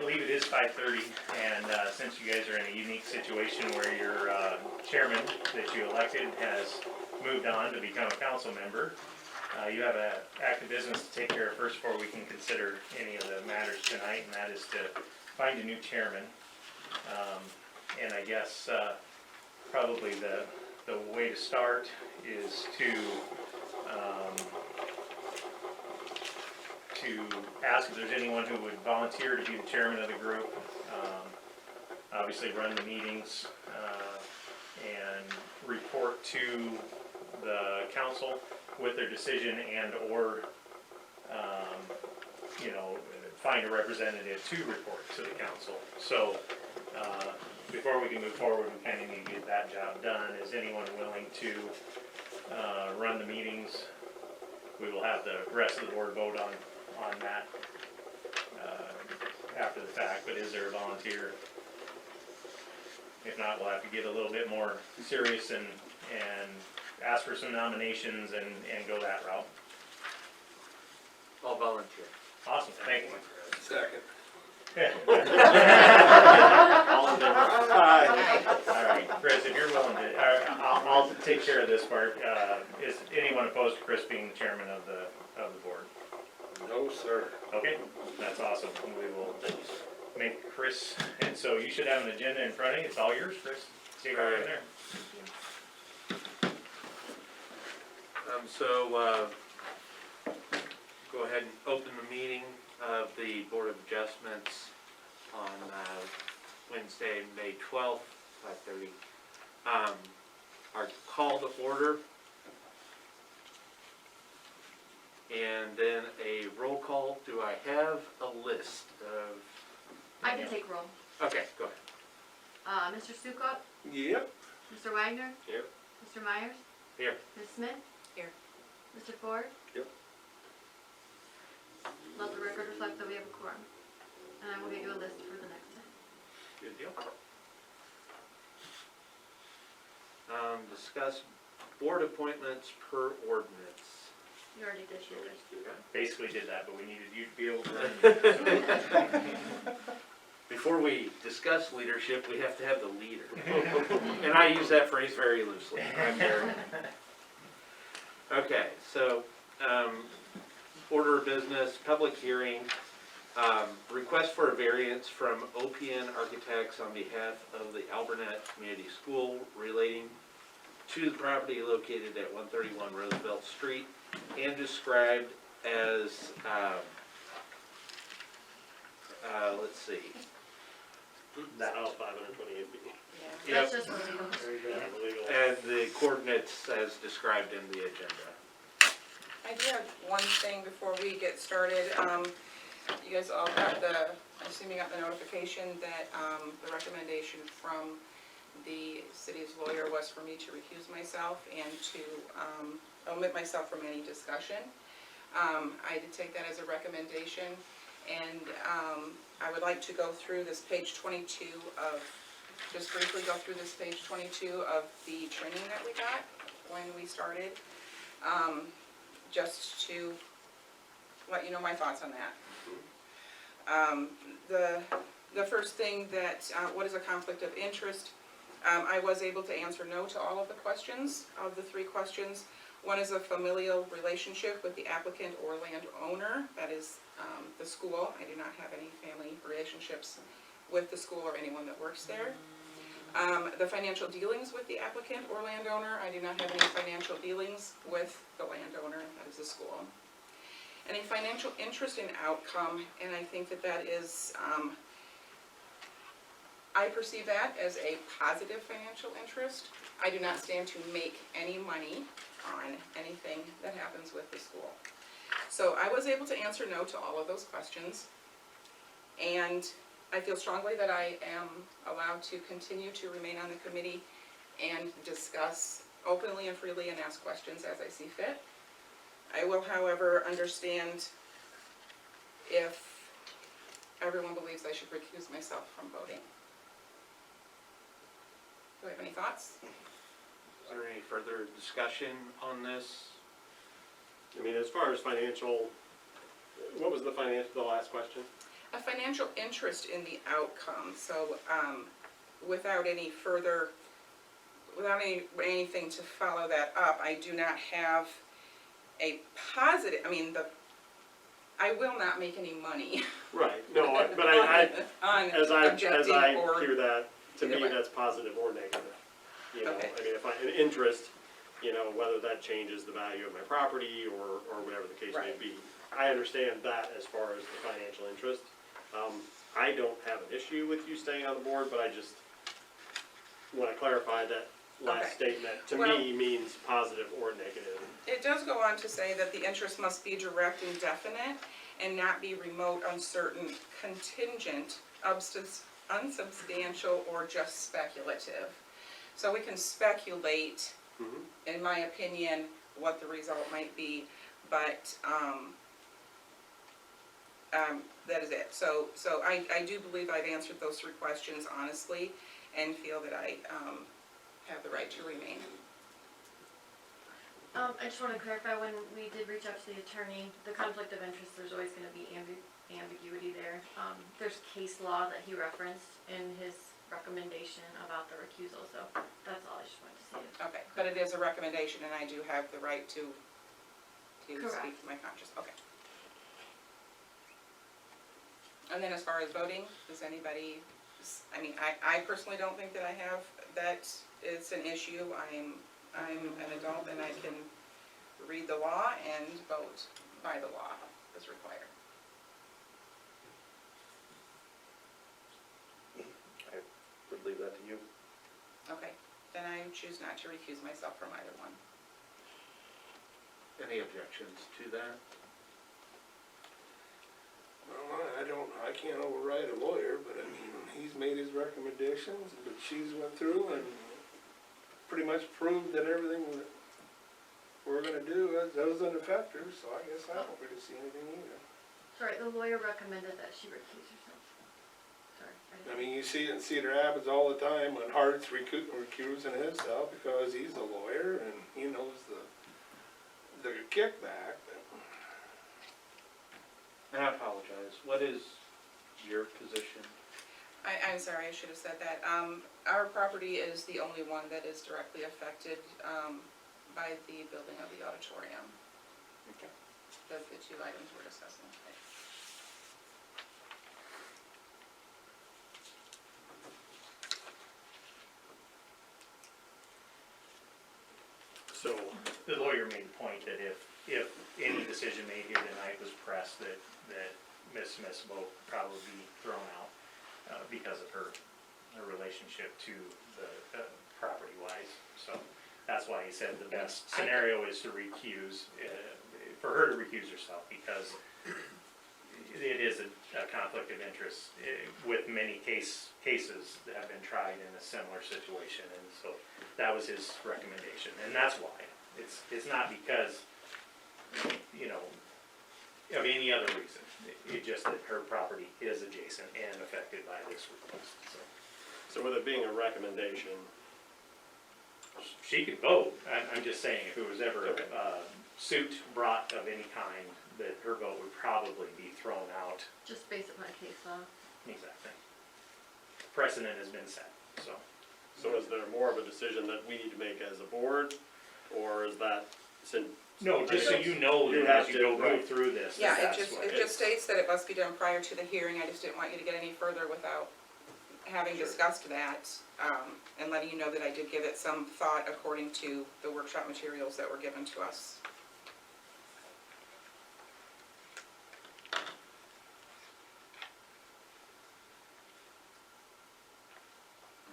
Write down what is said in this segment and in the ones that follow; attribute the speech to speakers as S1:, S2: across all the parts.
S1: believe it is 5:30, and since you guys are in a unique situation where your chairman that you elected has moved on to become a council member, you have an active business to take care of first before we can consider any of the matters tonight, and that is to find a new chairman. And I guess probably the way to start is to ask if there's anyone who would volunteer to be the chairman of the group. Obviously run the meetings and report to the council with their decision and or find a representative to report to the council. So before we can move forward, we kind of need to get that job done. Is anyone willing to run the meetings? We will have the rest of the board vote on that after the fact, but is there a volunteer? If not, we'll have to get a little bit more serious and ask for some nominations and go that route.
S2: I'll volunteer.
S1: Awesome, thank you.
S3: Second.
S1: All in favor? All right, Chris, if you're willing to, I'll take care of this part. Is anyone opposed to Chris being the chairman of the board?
S3: No, sir.
S1: Okay, that's awesome. We will make Chris, and so you should have an agenda in front of you. It's all yours, Chris. See right in there.
S2: Go ahead and open the meeting of the Board of Adjustments on Wednesday, May 12th, 5:30. Our call to order, and then a roll call. Do I have a list of?
S4: I can take roll.
S2: Okay, go ahead.
S4: Mr. Sukup?
S3: Yep.
S4: Mr. Wagner?
S3: Here.
S4: Mr. Myers?
S2: Here.
S4: Ms. Smith? Here. Mr. Ford?
S3: Yep.
S4: Let the record reflect that we have a quorum. And I will get you a list for the next time.
S2: Good deal. Discuss board appointments per ordinance.
S4: You already did yours.
S1: Basically did that, but we needed you to be able to run.
S2: Before we discuss leadership, we have to have the leader. And I use that phrase very loosely. Okay, so order of business, public hearing, request for a variance from OPN Architects on behalf of the Alburnett Community School relating to the property located at 131 Roosevelt Street and described as, let's see.
S3: That house 528 feet.
S4: Yeah,
S2: Yep.
S4: that's just legal.
S3: Illegal.
S2: And the coordinates as described in the agenda.
S5: I do have one thing before we get started. You guys all got I'm assuming you got the notification that the recommendation from the city's lawyer was for me to recuse myself and to omit myself from any discussion. I did take that as a recommendation, and I would like to go through this page 22 just briefly go through this page 22 of the training that we got when we started, just to let you know my thoughts on that. The first thing that, what is a conflict of interest? I was able to answer no to all of the questions, of the 3 questions. One is a familial relationship with the applicant or landowner, that is the school. I do not have any family relationships with the school or anyone that works there. The financial dealings with the applicant or landowner, I do not have any financial dealings with the landowner, that is the school. Any financial interest in outcome, and I think that that is, I perceive that as a positive financial interest. I do not stand to make any money on anything that happens with the school. So I was able to answer no to all of those questions, and I feel strongly that I am allowed to continue to remain on the committee and discuss openly and freely and ask questions as I see fit. I will, however, understand if everyone believes I should recuse myself from voting. Do I have any thoughts?
S2: Is there any further discussion on this?
S6: I mean, as far as financial, what was the last question?
S5: a financial interest in the outcome, so, without any further, anything to follow that up, I do not have a positive, I will not make any money
S3: Right, no, but I,
S5: on
S3: as I
S5: objecting or,
S3: hear that, to me,
S5: Either way.
S3: that's positive or negative. You know,
S5: Okay.
S3: I mean, if an interest, you know, whether that changes the value of my property or whatever the case may
S5: Right.
S3: be. I understand that as far as the financial interest. I don't have an issue with you staying on the board, but I just wanna clarify that last
S5: Okay.
S3: statement, to
S5: Well-
S3: me, means positive or negative.
S5: it does go on to say that the interest must be direct and definite and not be remote, uncertain, contingent, unsubstantial, or just speculative. So we can speculate,
S3: Mhm.
S5: in my opinion, what the result might be, but, that is it. So I do believe I've answered those 3 questions honestly, and feel that I, have the right to remain.
S4: I just wanna clarify, when we did reach out to the attorney, the conflict of interest, there's always gonna be ambiguity there. There's case law that he referenced in his recommendation about the recusal, so that's all I just wanted to say.
S5: Okay, but it is a recommendation, and I do have the right to
S4: Correct.
S5: speak to my conscience, okay. And then as far as voting, does anybody, I personally don't think that I have, that it's an issue. I'm an adult and I can read the law and vote by the law as required.
S2: I would leave that to you.
S5: Okay, then I choose not to recuse myself from either one.
S2: Any objections to that?
S6: Well, I can't override a lawyer, but I mean, he's made his recommendations, but she's went through and pretty much proved that everything that we're gonna do, that doesn't affect her, so I guess I don't really see anything either.
S4: Sorry, the lawyer recommended that she recuse herself. Sorry.
S6: I mean, you see it in Cedar Rapids all the time when Hart's recusing himself because he's a lawyer and he knows the kickback, but
S2: And I apologize, what is your position?
S5: I'm sorry, I should have said that. Our property is the only one that is directly affected, by the building of the auditorium.
S2: Okay.
S5: The 2 items we're discussing today.
S3: So,
S1: The lawyer made the point that if any decision made here tonight was pressed, that Ms. Smith's vote would probably be thrown out because of her relationship to the property wise. So that's why he said the best scenario is to recuse, for her to recuse herself, because it is a conflict of interest with many cases that have been tried in a similar situation, and so that was his recommendation, and that's why. It's not because, you know, of any other reason. It's just that her property is adjacent and affected by this request, so.
S3: so with it being a recommendation,
S1: She could vote, I'm just saying, if it was ever
S3: Okay.
S1: suit brought of any kind, that her vote would probably be thrown out.
S4: Just based upon case law.
S1: Exactly. Precedent has been set, so.
S3: so is there more of a decision that we need to make as a board, or is that, since?
S1: No, just so you know
S3: You
S1: that
S3: have
S1: as you
S3: to,
S1: go
S3: right.
S1: move through this,
S5: Yeah,
S1: that
S5: it
S1: that's
S5: just,
S1: what
S5: it just states that it must be done prior to the hearing. I just didn't want you to get any further without having
S3: Sure.
S5: discussed that, and letting you know that I did give it some thought according to the workshop materials that were given to us.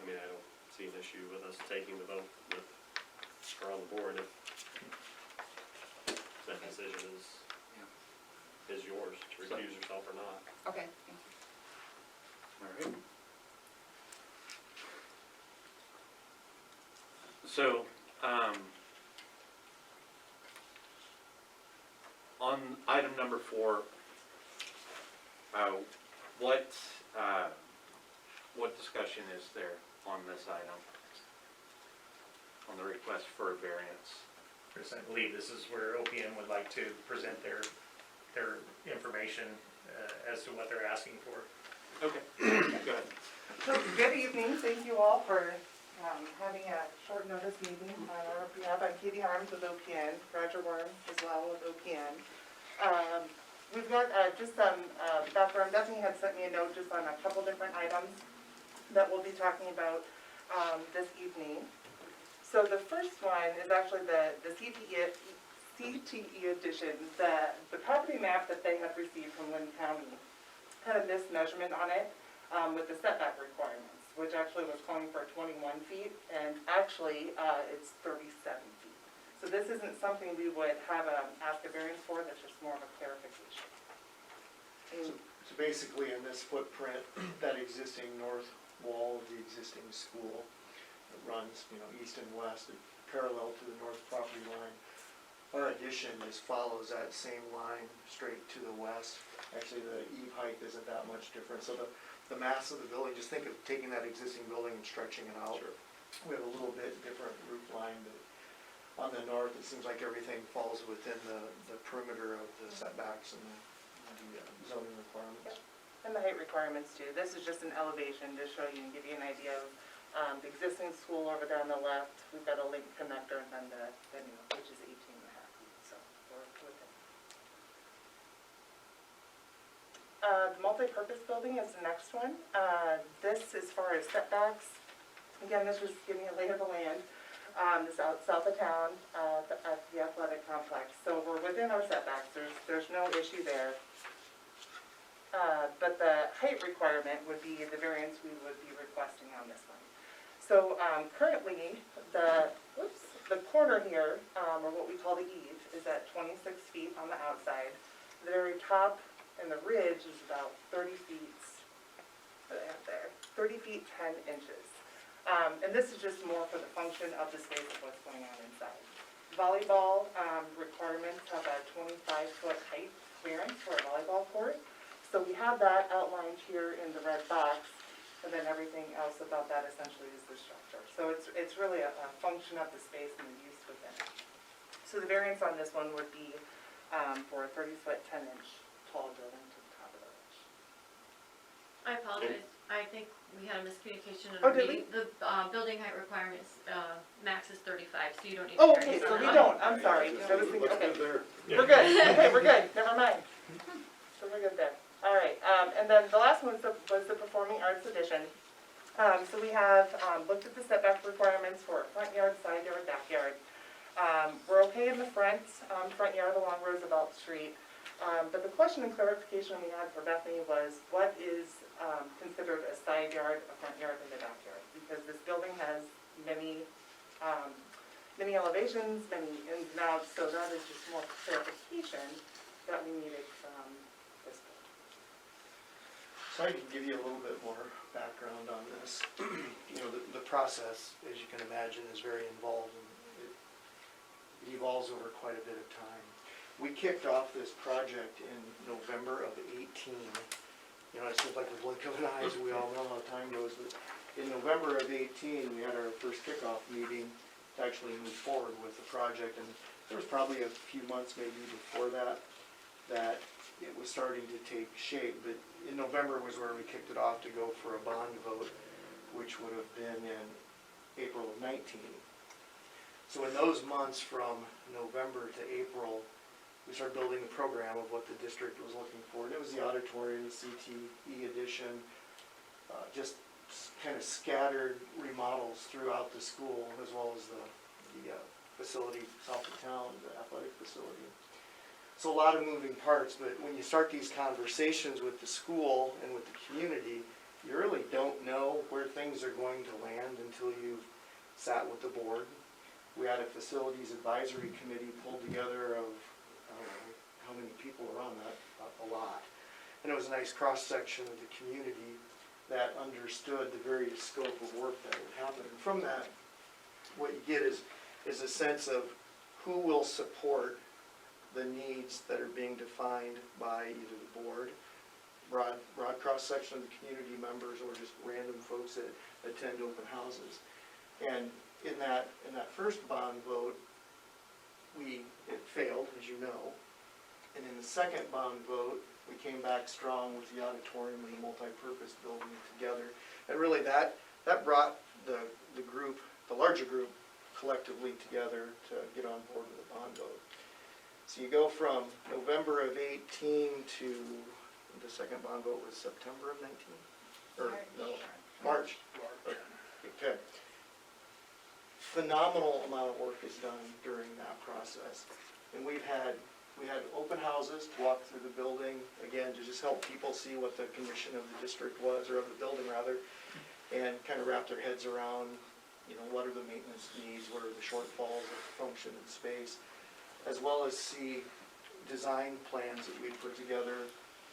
S3: I mean, I don't see an issue with us taking the vote with her on the board if that decision is yours to recuse yourself or not.
S5: Okay, thank you.
S2: All right. So, on item number 4, what discussion is there on this item? On the request for a variance?
S1: I believe this is where OPM would like to present their their information as to what they're asking for.
S2: Okay, go ahead.
S7: So, good evening, thank you all for having a short notice meeting on our behalf. I'm Katie Harms with OPN, Roger Worm as well with OPN. We've got just some background. Bethany had sent me a note just on a couple different items that we'll be talking about this evening. So the first one is actually the CTE edition. The property map that they have received from Lynn County had a mismeasurement on it with the setback requirements, which actually was calling for 21 feet, and actually it's 37 feet. So this isn't something we would have ask a variance for, that's just more of a clarification.
S8: So basically in this footprint, that existing north wall of the existing school, it runs, east and west, parallel to the north property line. Our addition just follows that same line straight to the west. Actually, the eave height isn't that much different. So the mass of the building, just think of taking that existing building and stretching it out.
S3: Sure.
S8: We have a little bit different roof line, but on the north, it seems like everything falls within the perimeter of the setbacks and the zoning requirements.
S7: And the height requirements too. This is just an elevation to show you and give you an idea of the existing school over there on the left. We've got a link connector, and then the new, which is 18 and a half feet, so we're within. The multi-purpose building is the next one. This, as far as setbacks, again, this was giving you a lay of the land. This out south of town at the athletic complex. So we're within our setbacks. There's no issue there. But the height requirement would be the variance we would be requesting on this one. So currently, the corner here, or what we call the eave, is at 26 feet on the outside. The very top and the ridge is about 30 feet, what do I have there? 30 feet 10 inches. And this is just more for the function of the space of what's going on inside. Volleyball requirements have a 25-foot height clearance for a volleyball court. So we have that outlined here in the red box, and then everything else about that essentially is the structure. So it's really a function of the space and the use within it. So the variance on this one would be for a 30-foot 10-inch tall building to the top of the ridge.
S4: I apologize, I think we had a miscommunication in
S7: Oh,
S4: our
S7: did
S4: meeting. The building height requirements, max is 35, so you don't need to.
S7: Oh,
S4: carry
S7: okay,
S4: this
S7: so
S4: on.
S7: we don't, I'm sorry. I was thinking, okay.
S6: there.
S7: We're good, okay, we're good, never mind. So we're good there. All right, and then the last one was the Performing Arts Edition. So we have looked at the setback requirements for front yard, side yard, backyard. We're okay in the front yard along Roosevelt Street. But the question and clarification we had for Bethany was, what is considered a side yard, a front yard, and a backyard? Because this building has many elevations, many ins and outs, so that is just more clarification that we needed from this board.
S8: So I can give you a little bit more background on this. The process, as you can imagine, is very involved, and it evolves over quite a bit of time. We kicked off this project in November of 18. It seems like a blink of an eye, as we all know how time goes, but in November of 18, we had our first kickoff meeting to actually move forward with the project, and there was probably a few months maybe before that it was starting to take shape, but in November was where we kicked it off to go for a bond vote, which would have been in April of 19. So in those months from November to April, we started building the program of what the district was looking for, and it was the auditorium, the CTE addition, just kind of scattered remodels throughout the school, as well as the facility south of town, the athletic facility. So a lot of moving parts, but when you start these conversations with the school and with the community, you really don't know where things are going to land until you've sat with the board. We had a facilities advisory committee pulled together of, I don't know how many people are on that, a lot. And it was a nice cross-section of the community that understood the various scope of work that would happen. And from that, what you get is a sense of who will support the needs that are being defined by either the board, broad cross-section of the community members, or just random folks that attend open houses. And in that first bond vote, it failed, as you know. And in the second bond vote, we came back strong with the auditorium and the multi-purpose building together. And really that brought the group, the larger group, collectively together to get on board with the bond vote. So you go from November of 18 to, the second bond vote was September of 19? Or, no, March. Okay. Phenomenal amount of work is done during that process. And we had open houses to walk through the building, again, to just help people see what the condition of the district was, or of the building rather, and kind of wrap their heads around, you know, what are the maintenance needs, what are the shortfalls of function and space, as well as see design plans that we'd put together,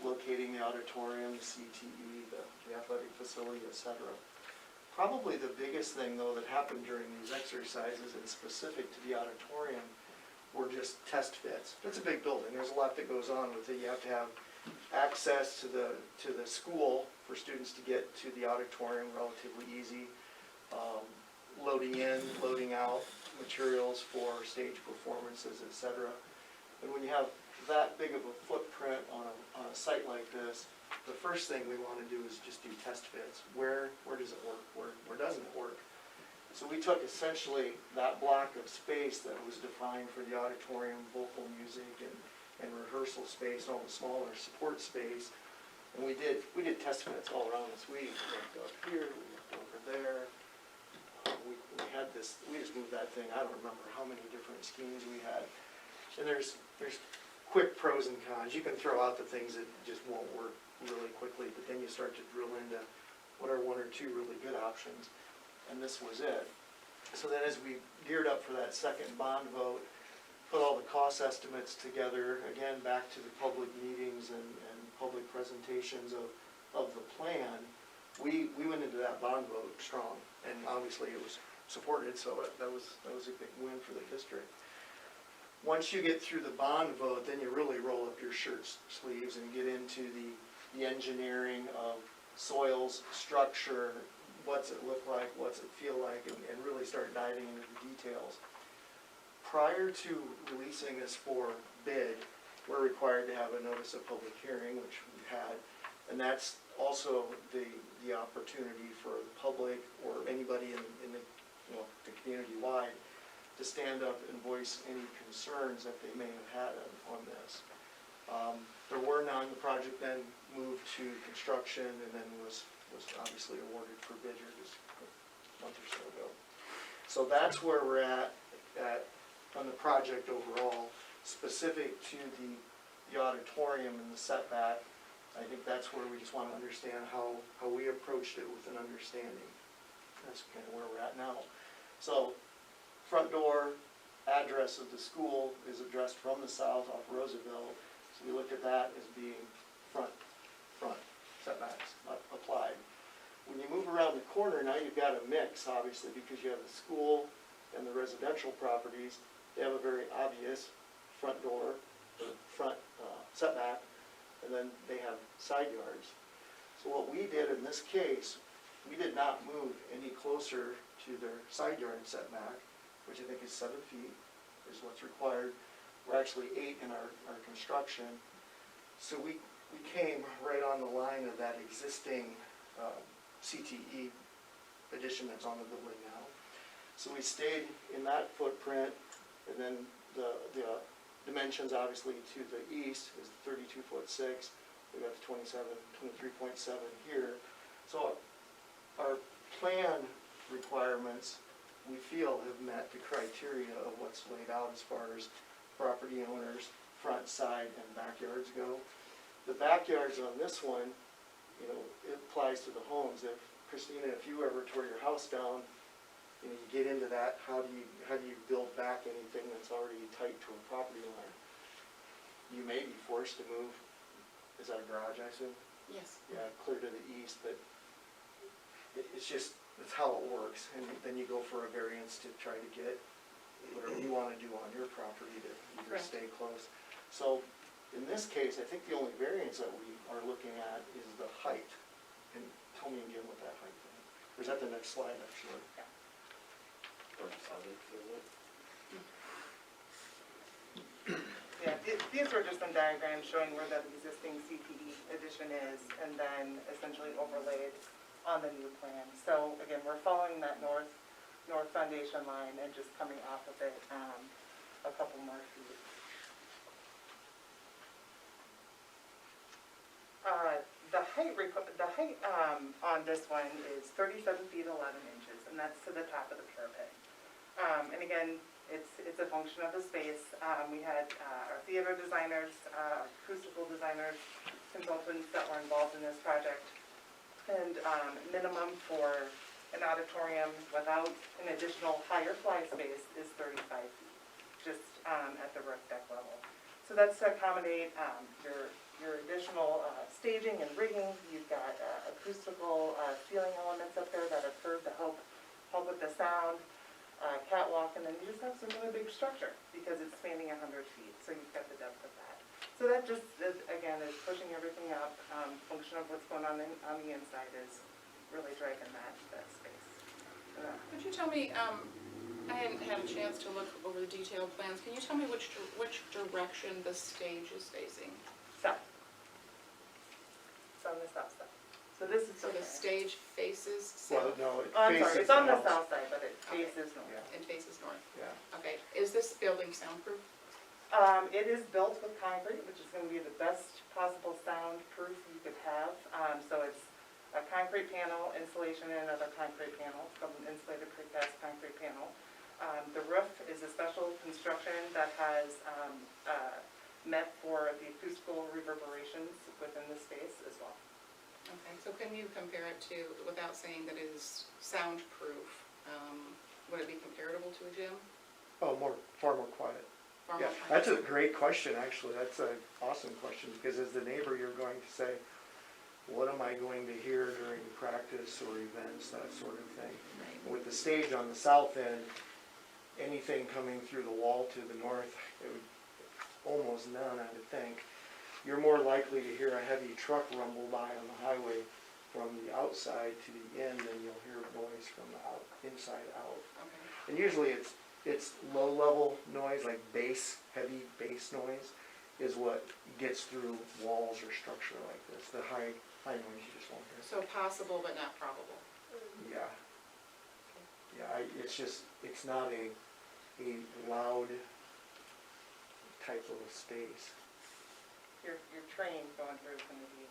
S8: locating the auditorium, the CTE, the athletic facility, etc. Probably the biggest thing, though, that happened during these exercises, and specific to the auditorium, were just test fits. It's a big building. There's a lot that goes on with it. You have to have access to the school for students to get to the auditorium relatively easy. Loading in, loading out materials for stage performances, etc. And when you have that big of a footprint on a site like this, the first thing we want to do is just do test fits. Where does it work? Where doesn't it work? So we took essentially that block of space that was defined for the auditorium, vocal music, and rehearsal space, all the smaller support space, and we did test fits all around us. We looked up here, we looked over there. We had this. We just moved that thing. I don't remember how many different schemes we had. And there's quick pros and cons. You can throw out the things that just won't work really quickly, but then you start to drill into what are one or two really good options. And this was it. So then as we geared up for that second bond vote, put all the cost estimates together, again, back to the public meetings and public presentations of the plan, we went into that bond vote strong. And obviously it was supported, so that was a big win for the district. Once you get through the bond vote, then you really roll up your shirt sleeves and get into the engineering of soils, structure, what's it look like, what's it feel like, and really start diving into the details. Prior to releasing this for bid, we're required to have a notice of public hearing, which we had, and that's also the opportunity for the public or anybody in the, you know, the community-wide to stand up and voice any concerns that they may have had on this. There were none. The project then moved to construction and then was obviously awarded for bid here just a month or so ago. So that's where we're at on the project overall. Specific to the auditorium and the setback, I think that's where we just want to understand how we approached it with an understanding. That's kind of where we're at now. So front door, address of the school is addressed from the south off Roosevelt. So we looked at that as being front setbacks applied. When you move around the corner, now you've got a mix, obviously, because you have the school and the residential properties. They have a very obvious front door, or front setback, and then they have side yards. So what we did in this case, we did not move any closer to their side yard setback, which I think is 7 feet, is what's required. We're actually 8 in our construction. So we came right on the line of that existing CTE addition that's on the building now. So we stayed in that footprint, and then the dimensions obviously to the east is 32'6". We got the 23.7 here. So our plan requirements, we feel, have met the criteria of what's laid out as far as property owners, front, side, and backyards go. The backyards on this one, you know, it applies to the homes. If Christina, if you ever tore your house down, you know, you get into that, how do you build back anything that's already tight to a property line? You may be forced to move. Is that a garage, I assume?
S5: Yes.
S8: Yeah, clear to the east, but it's just, that's how it works. And then you go for a variance to try to get whatever you want to do on your property to either
S5: Correct.
S8: stay close. So in this case, I think the only variance that we are looking at is the height. And tell me again what that height is. Or is that the next slide, actually?
S7: Yeah, these were just some diagrams showing where that existing CPE addition is, and then essentially overlaid on the new plan. So again, we're following that north foundation line and just coming off of it a couple more feet. The height on this one is 37 feet 11 inches, and that's to the top of the parapet. And again, it's a function of the space. We had our theater designers, acoustical designers, consultants that were involved in this project. And minimum for an auditorium without an additional higher fly space is 35 feet, just at the roof deck level. So that's to accommodate your additional staging and rigging. You've got acoustical ceiling elements up there that are curved to help with the sound, catwalk, and then you just have some really big structure because it's spanning 100 feet, so you've got the depth of that. So that just, again, is pushing everything up. Function of what's going on on the inside is really driving that space.
S5: Could you tell me, I hadn't had a chance to look over the detailed plans, can you tell me which direction the stage is facing?
S7: South. It's on the south side. So this is
S5: So the stage faces
S8: Well,
S5: south
S8: no, it
S7: I'm
S8: faces
S7: sorry, it's on the
S8: house.
S7: south side, but it
S5: Okay.
S7: faces north.
S8: Yeah,
S5: and faces north.
S8: yeah.
S5: Okay, is this building soundproof?
S7: It is built with concrete, which is gonna be the best possible soundproof you could have. So it's a concrete panel, insulation, and another concrete panel. It's called an insulated precast concrete panel. The roof is a special construction that has met for the acoustical reverberations within the space as well.
S5: Okay, so can you compare it to, without saying that it is soundproof, would it be comparable to a gym?
S8: Oh, far more quiet.
S5: Far
S8: Yeah,
S5: more
S8: that's a
S5: quiet?
S8: great question, actually. That's an awesome question, because as the neighbor, you're going to say, what am I going to hear during practice or events, that sort of thing.
S5: Right.
S8: With the stage on the south end, anything coming through the wall to the north, it would, almost none, I would think. You're more likely to hear a heavy truck rumble by on the highway from the outside to the end than you'll hear noise from the inside out.
S5: Okay,
S8: And usually it's low-level noise, like heavy bass noise, is what gets through walls or structure like this. The high noise you just won't hear.
S5: so possible but not probable.
S8: Yeah. Yeah, it's not a loud type of a space.
S7: Your train going through is gonna be,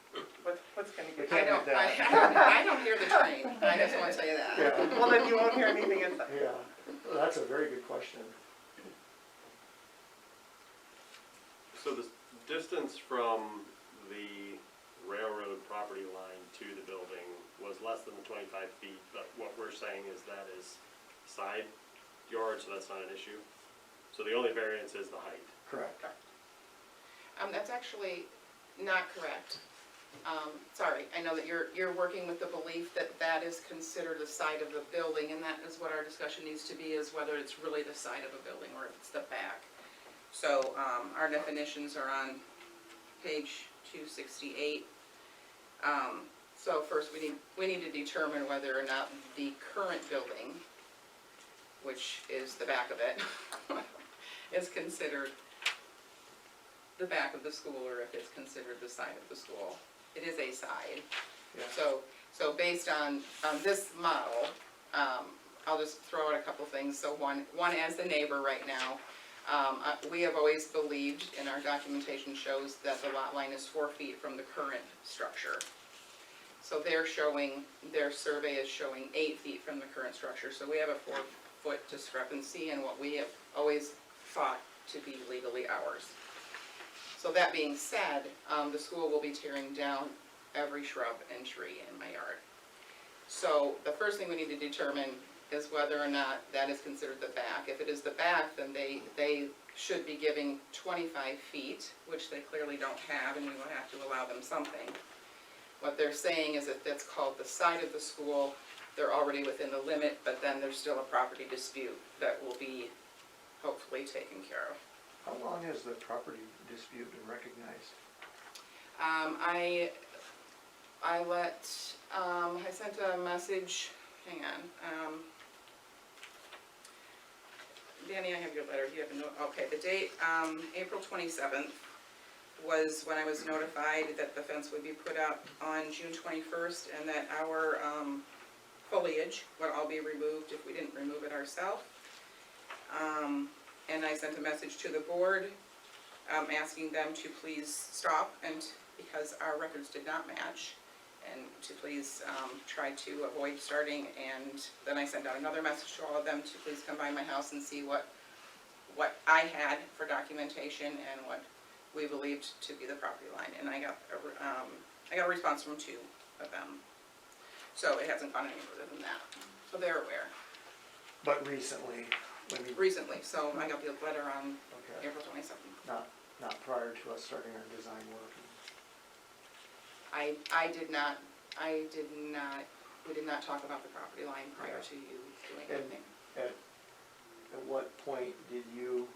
S7: what's gonna
S8: We
S7: get
S8: can't
S7: you?
S8: have that.
S5: I don't hear the train, I just wanna tell you that.
S8: Yeah,
S7: Well, then you won't hear anything inside.
S8: yeah. Well, that's a very good question.
S3: So the distance from the railroad property line to the building was less than the 25 feet, but what we're saying is that is side yard, so that's not an issue. So the only variance is the height.
S8: Correct.
S5: That's actually not correct. Sorry, I know that you're working with the belief that that is considered the side of the building, and that is what our discussion needs to be, is whether it's really the side of a building or if it's the back. So, our definitions are on page 268. So first we need to determine whether or not the current building, which is the back of it, is considered the back of the school, or if it's considered the side of the school. It is a side.
S8: Yeah.
S5: So based on this model, I'll just throw out a couple things. So one as the neighbor right now, we have always believed, and our documentation shows, that the lot line is 4 feet from the current structure. So their survey is showing 8 feet from the current structure. So we have a 4-foot discrepancy in what we have always thought to be legally ours. So that being said, the school will be tearing down every shrub and tree in my yard. So the first thing we need to determine is whether or not that is considered the back. If it is the back, then they should be giving 25 feet, which they clearly don't have, and we will have to allow them something. What they're saying is that that's called the side of the school. They're already within the limit, but then there's still a property dispute that will be hopefully taken care of.
S8: How long has the property dispute been recognized?
S5: I sent a message, hang on. Danny, I have your letter, do you have a note? Okay, the date, April 27th was when I was notified that the fence would be put up on June 21st, and that our foliage would all be removed if we didn't remove it ourselves. And I sent a message to the board, asking them to please stop, and because our records did not match, and to please try to avoid starting. And then I sent out another message to all of them to please come by my house and see what I had for documentation and what we believed to be the property line. And I got a response from 2 of them. So it hasn't gone any further than that. So they're aware.
S8: But recently, when you,
S5: Recently, so I got the letter on
S8: okay,
S5: April 27th.
S8: not prior to us starting our design work.
S5: I did not, we did not talk about the property line prior to you doing
S8: And-
S5: anything.
S8: At what point did you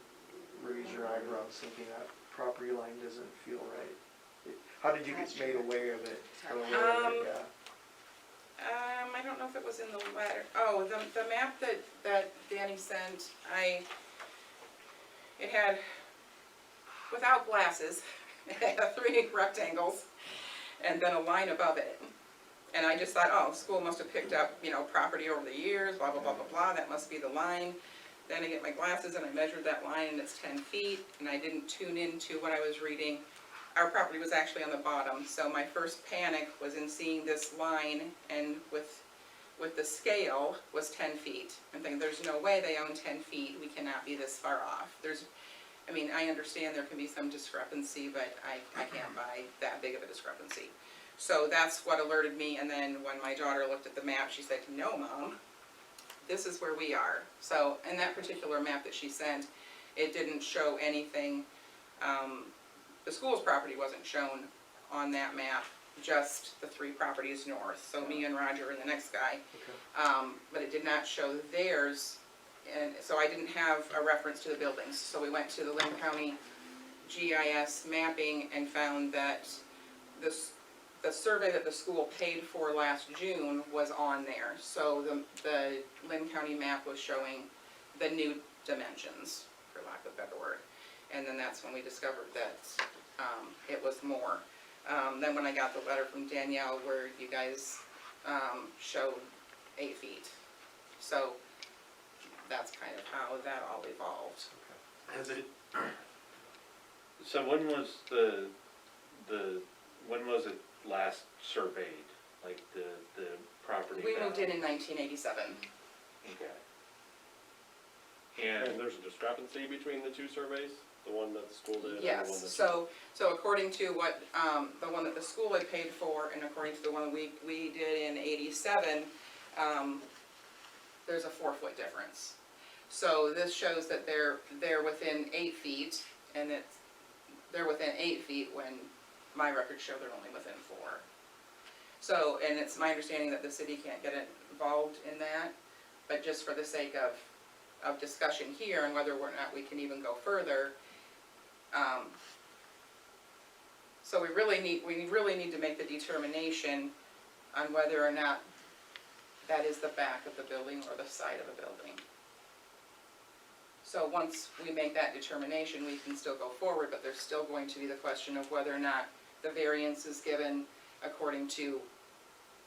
S8: raise your eyebrows thinking that property line doesn't feel right? How did you get made aware of it? Yeah.
S5: I don't know if it was in the letter. Oh, the map that Danny sent, it had, without glasses, it had 3 rectangles and then a line above it. And I just thought, oh, school must have picked up, property over the years, blah, blah, blah, blah, blah, that must be the line. Then I get my glasses and I measured that line and it's 10 feet, and I didn't tune into what I was reading. Our property was actually on the bottom, so my first panic was in seeing this line, and with the scale was 10 feet. I'm thinking, there's no way they own 10 feet, we cannot be this far off. I understand there can be some discrepancy, but I can't buy that big of a discrepancy. So that's what alerted me, and then when my daughter looked at the map, she said, no, Mom, this is where we are. So in that particular map that she sent, it didn't show anything. The school's property wasn't shown on that map, just the 3 properties north, so me and Roger and the next guy.
S8: Okay.
S5: But it did not show theirs, and so I didn't have a reference to the buildings. So we went to the Lynn County GIS mapping and found that the survey that the school paid for last June was on there. So the Lynn County map was showing the new dimensions, for lack of a better word. And then that's when we discovered that it was more. Then when I got the letter from Danielle where you guys showed 8 feet. So that's kind of how that all evolved.
S2: Has it, so when was when was it last surveyed, like the property?
S5: We moved in
S2: boundary?
S5: 1987.
S2: Okay.
S3: And
S2: And,
S3: there's a discrepancy between the 2 surveys? The one that the school did and the one that
S5: Yes, so according to what, the one that the school had paid for, and according to the one we did in 87, there's a 4-foot difference. So this shows that they're within 8 feet, and they're within 8 feet when my records show they're only within 4. So, and it's my understanding that the city can't get involved in that, but just for the sake of discussion here and whether or not we can even go further, so we really need to make the determination on whether or not that is the back of the building or the side of a building. So once we make that determination, we can still go forward, but there's still going to be the question of whether or not the variance is given according to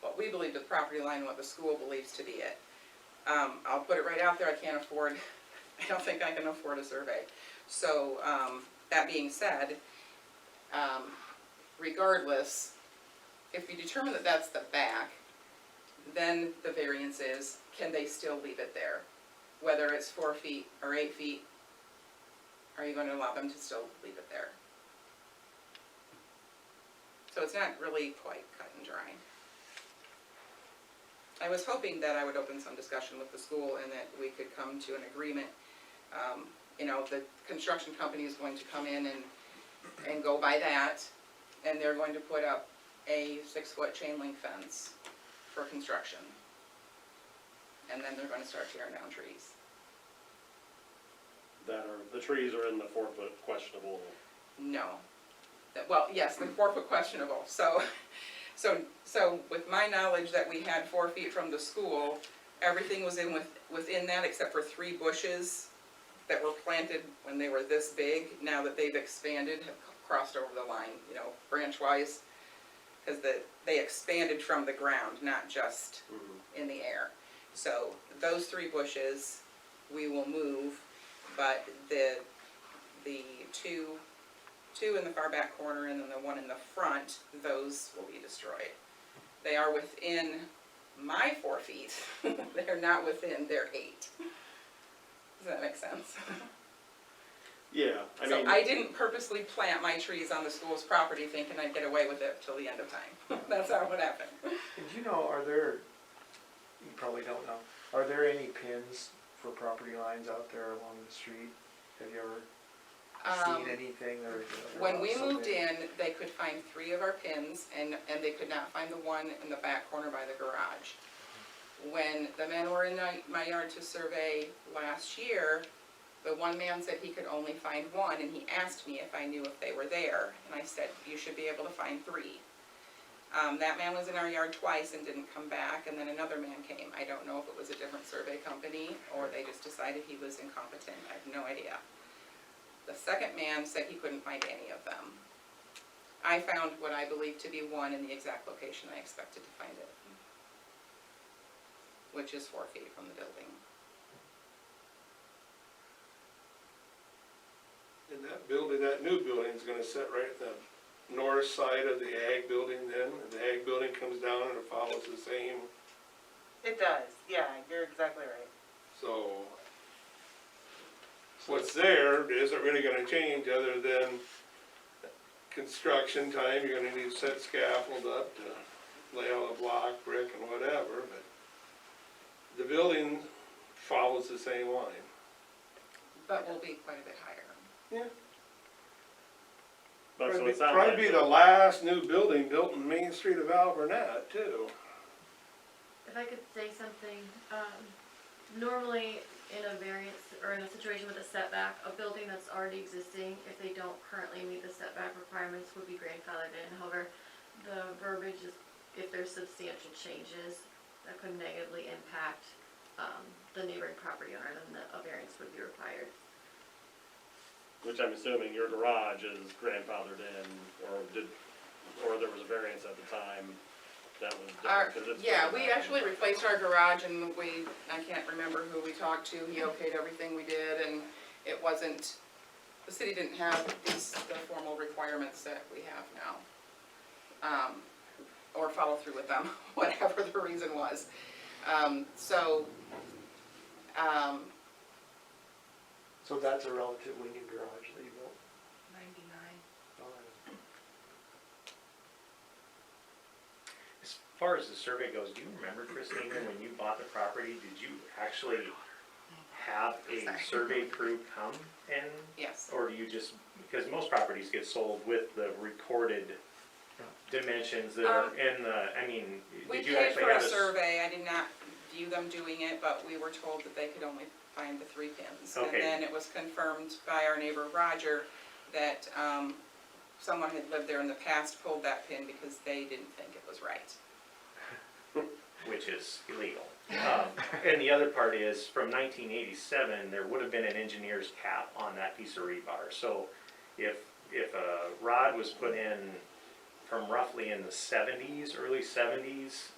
S5: what we believe the property line and what the school believes to be it. I'll put it right out there, I don't think I can afford a survey. So, that being said, regardless, if you determine that that's the back, then the variance is, can they still leave it there? Whether it's 4 feet or 8 feet, are you going to allow them to still leave it there? So it's not really quite cut and dry. I was hoping that I would open some discussion with the school and that we could come to an agreement. The construction company is going to come in and go by that, and they're going to put up a 6-foot chain link fence for construction. And then they're going to start tearing down trees.
S3: the trees are in the 4-foot questionable.
S5: No. Well, yes, the 4-foot questionable. So with my knowledge that we had 4 feet from the school, everything was within that except for 3 bushes that were planted when they were this big, now that they've expanded, have crossed over the line, you know, branch-wise. Because they expanded from the ground, not just in the air. So those 3 bushes, we will move, but the two in the far back corner and then the one in the front, those will be destroyed. They are within my 4 feet. They're not within their 8. Does that make sense?
S3: Yeah, I
S5: So
S3: mean,
S5: I didn't purposely plant my trees on the school's property thinking I'd get away with it till the end of time. That's how it happened.
S8: And do you know, are there, you probably don't know, are there any pins for property lines out there along the street? Have you ever seen anything or?
S5: When we moved in, they could find 3 of our pins and they could not find the one in the back corner by the garage. When the men were in my yard to survey last year, the one man said he could only find 1, and he asked me if I knew if they were there, and I said, you should be able to find 3. That man was in our yard twice and didn't come back, and then another man came. I don't know if it was a different survey company, or they just decided he was incompetent, I have no idea. The second man said he couldn't find any of them. I found what I believe to be 1 in the exact location I expected to find it, which is 4 feet from the building.
S6: And that building, that new building's gonna sit right at the north side of the ag building then, and the ag building comes down and it follows the same,
S7: It does, yeah, you're exactly right.
S6: so what's there isn't really gonna change other than construction time, you're gonna need to set scaffold up to lay out a block, brick and whatever, but the building follows the same line.
S5: But will be quite a bit higher.
S6: Yeah.
S3: but so it's not
S6: Probably
S3: like,
S6: be the last new building built in Main Street of Alburnett too.
S4: If I could say something, normally in a variance, or in a situation with a setback, a building that's already existing, if they don't currently meet the setback requirements, would be grandfathered in. However, the verbiage is, if there's substantial changes that could negatively impact, the neighboring property owner, then a variance would be required.
S3: which I'm assuming your garage is grandfathered in, or there was a variance at the time that was done, 'cause it's.
S5: Yeah, we actually replaced our garage and I can't remember who we talked to, he okayed everything we did, and it wasn't, the city didn't have the formal requirements that we have now. Or follow through with them, whatever the reason was.
S8: So that's a relatively new garage that you built?
S5: 99.
S1: As far as the survey goes, do you remember, Christina, when you bought the property, did you actually have a
S5: Sorry.
S1: survey crew come and,
S5: Yes.
S1: or do you just, because most properties get sold with the recorded dimensions that are in the, I mean,
S5: We
S1: did you
S5: paid
S1: actually
S5: for a
S1: have
S5: survey, I did not view them doing it, but we were told that they could only find the 3 pins.
S1: Okay.
S5: And then it was confirmed by our neighbor Roger that someone had lived there in the past, pulled that pin because they didn't think it was right.
S1: which is illegal. And the other part is, from 1987, there would have been an engineer's cap on that piece of rebar. So if a rod was put in from roughly in the 70s, early 70s,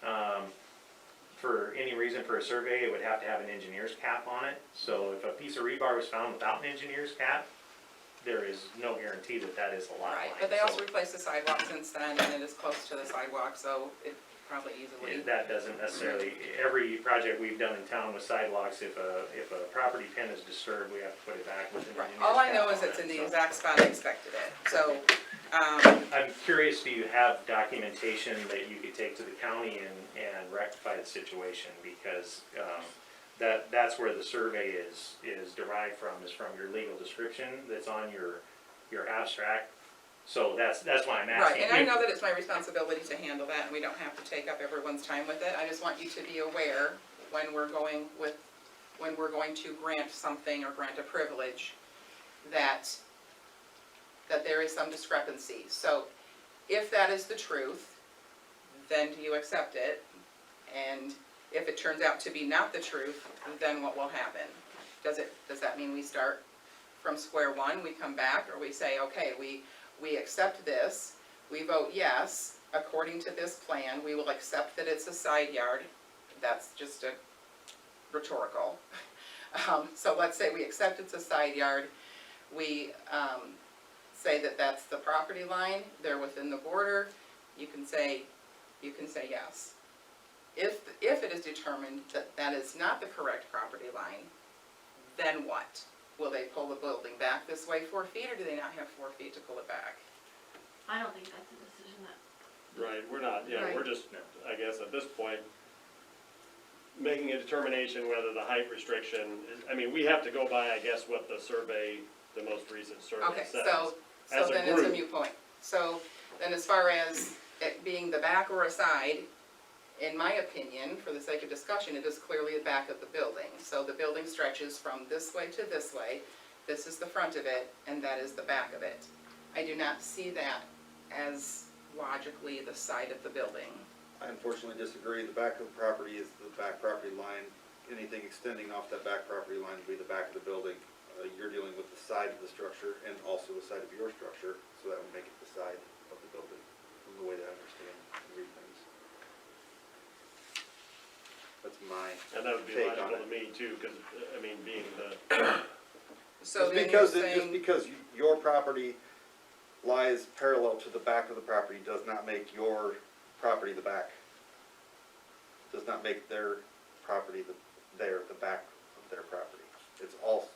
S1: for any reason for a survey, it would have to have an engineer's cap on it. So if a piece of rebar was found without an engineer's cap, there is no guarantee that that is a lot line.
S5: Right, but they also
S1: So
S5: replaced the sidewalk since then, and it is close to the sidewalk, so it probably easily.
S1: That doesn't necessarily, every project we've done in town with sidewalks, if a property pin is disturbed, we have to put it back with an
S5: Right,
S1: engineer's
S5: all I
S1: cap
S5: know is
S1: on
S5: it's
S1: it,
S5: in the
S1: so.
S5: exact spot I expected it, so,
S1: I'm curious, do you have documentation that you could take to the county and rectify the situation? Because, that's where the survey is derived from, is from your legal description that's on your abstract. So that's why I'm
S5: right,
S1: asking.
S5: and I know that it's my responsibility to handle that, and we don't have to take up everyone's time with it. I just want you to be aware when we're going to grant something or grant a privilege, that there is some discrepancy. So if that is the truth, then do you accept it? And if it turns out to be not the truth, then what will happen? does that mean we start from square one, we come back, or we say, okay, we accept this, we vote yes, according to this plan, we will accept that it's a side yard, that's just a rhetorical. So let's say we accept it's a side yard, we, say that that's the property line, they're within the border, you can say yes. If it is determined that that is not the correct property line, then what? Will they pull the building back this way 4 feet, or do they not have 4 feet to pull it back?
S4: I don't think that's a decision that,
S3: Right, we're not, yeah, we're
S4: Right.
S3: just, I guess at this point, making a determination whether the height restriction is, I mean, we have to go by, I guess, what the survey, the most recent survey
S5: Okay,
S3: says.
S5: so
S3: As a
S5: then it's a
S3: group.
S5: moot point. So then as far as it being the back or a side, in my opinion, for the sake of discussion, it is clearly the back of the building. So the building stretches from this way to this way, this is the front of it, and that is the back of it. I do not see that as logically the side of the building.
S9: I unfortunately disagree. The back of the property is the back property line. Anything extending off that back property line would be the back of the building. You're dealing with the side of the structure and also the side of your structure, so that would make it the side of the building, from the way that I understand and read things. That's my
S3: And that would be
S9: take on
S3: logical to
S9: it.
S3: me too, because, I mean, being the,
S5: So
S9: Just
S5: then you're
S9: because, just
S5: saying,
S9: because your property lies parallel to the back of the property does not make your property the back. Does not make their property the back of their property. It's all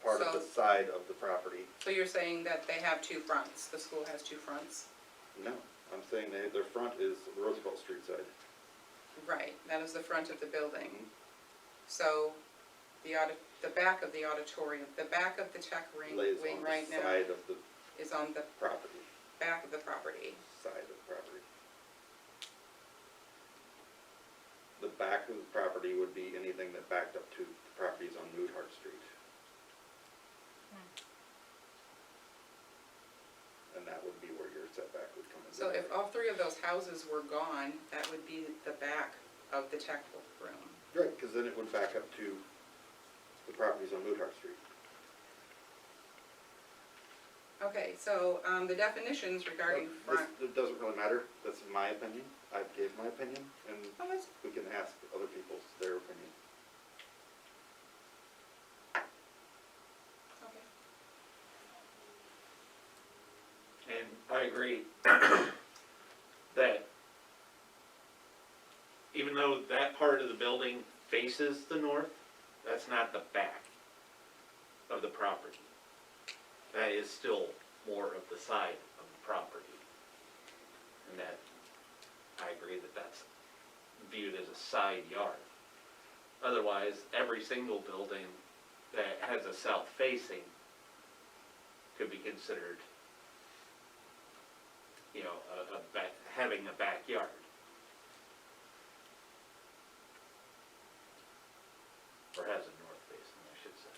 S9: part of the
S5: So-
S9: side of the property.
S5: so you're saying that they have two fronts, the school has two fronts?
S9: No, I'm saying their front is the Roosevelt Street side.
S5: Right, that is the front of the building. So the back of the auditorium, the back of the tech wing
S9: Lays on
S5: right
S9: the
S5: now
S9: side of the
S5: is on the
S9: property,
S5: back of the property.
S9: side of the property. The back of the property would be anything that backed up to the properties on Moodhart Street. And that would be where your setback would come in.
S5: So if all three of those houses were gone, that would be the back of the tech room.
S9: Right, because then it would back up to the properties on Moodhart Street.
S5: Okay, so, the definitions regarding front,
S9: It doesn't really matter, that's my opinion, I gave my opinion, and
S5: oh, that's,
S9: we can ask other people their opinion.
S5: okay.
S2: And I agree that even though that part of the building faces the north, that's not the back of the property. That is still more of the side of the property. And that, I agree that that's viewed as a side yard. Otherwise, every single building that has a south facing could be considered, you know, having a backyard. Or has a north facing, I should say.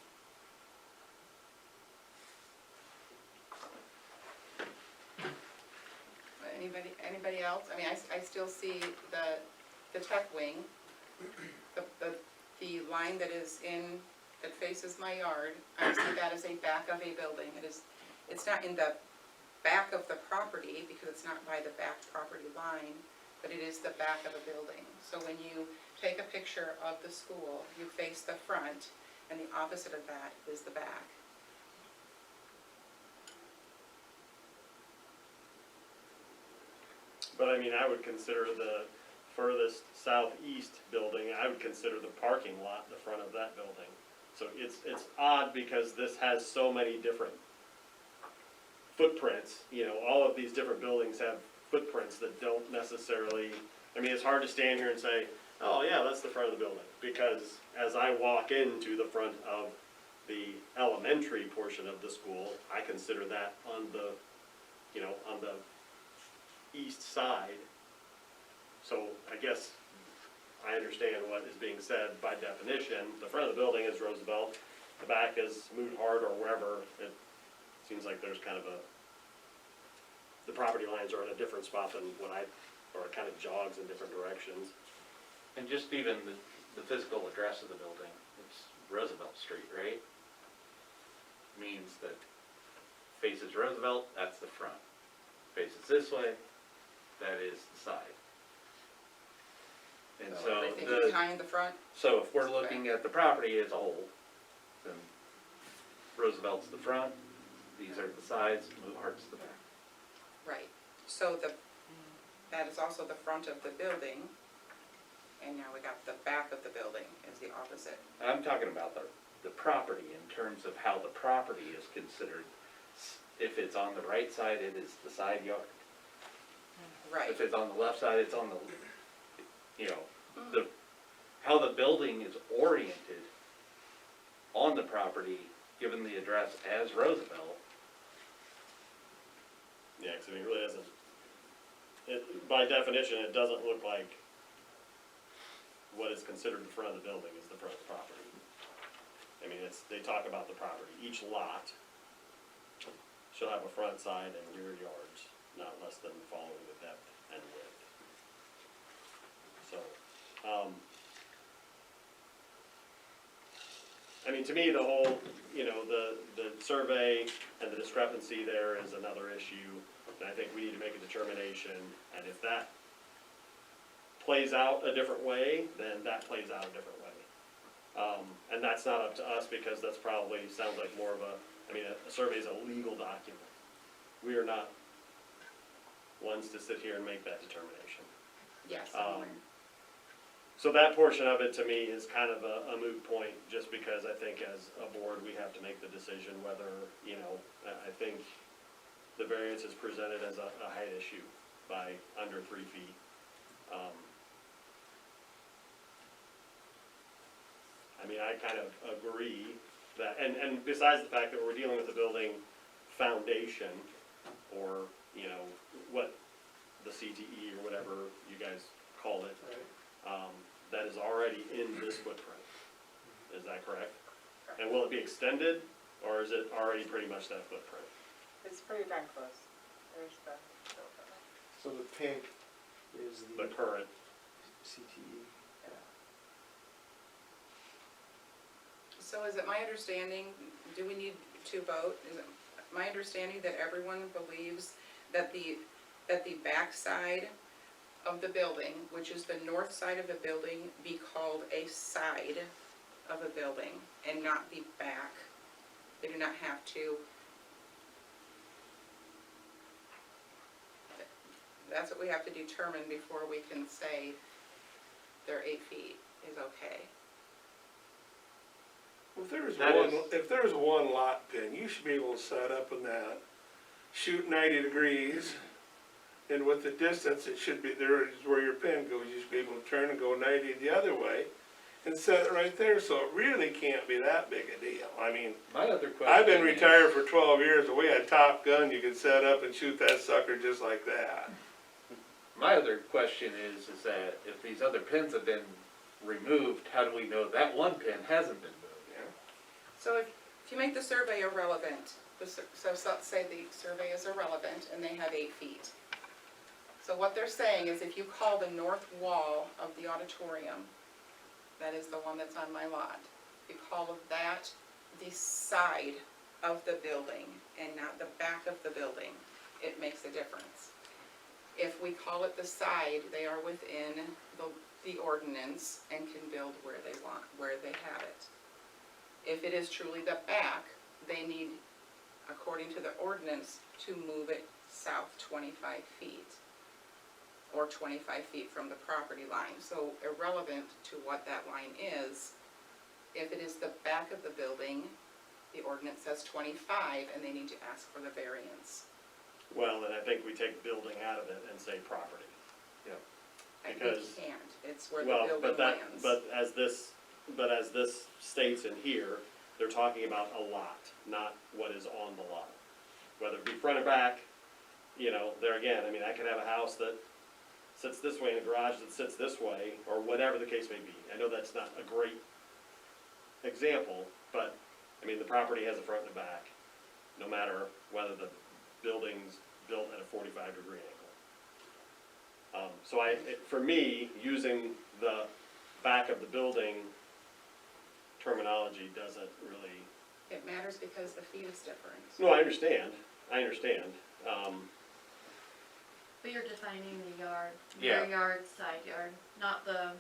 S5: Anybody else? I mean, I still see the tech wing, the line that is that faces my yard, I see that as a back of a building. It's not in the back of the property, because it's not by the back property line, but it is the back of a building. So when you take a picture of the school, you face the front, and the opposite of that is the back.
S3: but I mean, I would consider the furthest southeast building, I would consider the parking lot the front of that building. So it's odd because this has so many different footprints, you know, all of these different buildings have footprints that don't necessarily, I mean, it's hard to stand here and say, oh yeah, that's the front of the building, because as I walk into the front of the elementary portion of the school, I consider that on the, you know, on the east side. So I guess I understand what is being said by definition. The front of the building is Roosevelt, the back is Moodhart or wherever. It seems like there's kind of the property lines are in a different spot than what or it kind of jogs in different directions.
S2: And just even the physical address of the building, it's Roosevelt Street, right? Means that faces Roosevelt, that's the front. Faces this way, that is the side. And so
S5: Everything
S2: the,
S5: behind the front,
S2: so if we're looking at the property as a whole, then Roosevelt's the front, these are the sides, Mohart's the back.
S5: right, so that is also the front of the building, and now we got the back of the building is the opposite.
S2: I'm talking about the property in terms of how the property is considered. If it's on the right side, it is the side yard.
S5: Right,
S2: If it's on the left side, it's on the, you know, how the building is oriented on the property, given the address as Roosevelt.
S3: Yeah, because it really doesn't, by definition, it doesn't look like what is considered the front of the building is the front of the property. I mean, they talk about the property. Each lot shall have a front, side, and rear yards, not less than following the depth and width. So, I mean, to me, the whole, you know, the survey and the discrepancy there is another issue. And I think we need to make a determination, and if that plays out a different way, then that plays out a different way. And that's not up to us, because that's probably, sounds like more of a survey is a legal document. We are not ones to sit here and make that determination.
S5: yes,
S3: So that portion of it, to me, is kind of a moot point, just because I think as a board, we have to make the decision whether, you know, I think the variance is presented as a height issue by under 3 feet. I mean, I kind of agree that, and besides the fact that we're dealing with a building foundation, or, you know, what the CTE or whatever you guys called it, that is already in this footprint. Is that correct? And will it be extended, or is it already pretty much that footprint?
S7: It's pretty darn close. There's the,
S8: So the pink is
S3: The
S8: the
S3: current,
S8: CTE.
S5: So is it my understanding, do we need to vote? Is it my understanding that everyone believes that the back side of the building, which is the north side of the building, be called a side of a building and not the back? They do not have to. That's what we have to determine before we can say their 8 feet is okay.
S6: Well,
S2: That
S6: if there's one lot pin, you should be able to set up in that, shoot 90 degrees, and with the distance, it should be, there is where your pin goes, you should be able to turn and go 90 the other way, and set it right there, so it really can't be that big a deal. I mean,
S2: My other question
S6: I've been
S2: is-
S6: retired for 12 years, and we had Top Gun, you could set up and shoot that sucker just like that.
S2: My other question is that if these other pins have been removed, how do we know that one pin hasn't been moved?
S5: So if you make the survey irrelevant, so let's say the survey is irrelevant and they have 8 feet. So what they're saying is if you call the north wall of the auditorium, that is the one that's on my lot, you call that the side of the building and not the back of the building, it makes a difference. If we call it the side, they are within the ordinance and can build where they want, where they have it. If it is truly the back, they need, according to the ordinance, to move it south 25 feet, or 25 feet from the property line. So irrelevant to what that line is, if it is the back of the building, the ordinance says 25, and they need to ask for the variance.
S3: well, then I think we take building out of it and say property.
S5: I think
S3: Because-
S5: you can't, it's where the
S3: Well,
S5: building lands.
S3: but as this states in here, they're talking about a lot, not what is on the lot. Whether it be front or back, you know, there again, I mean, I could have a house that sits this way and a garage that sits this way, or whatever the case may be. I know that's not a great example, but, I mean, the property has a front and a back, no matter whether the building's built at a 45-degree angle. For me, using the back of the building terminology doesn't really,
S5: It matters because the fee is different.
S3: no, I understand.
S4: But you're defining the yard,
S2: Yeah.
S4: rear yard, side yard, not the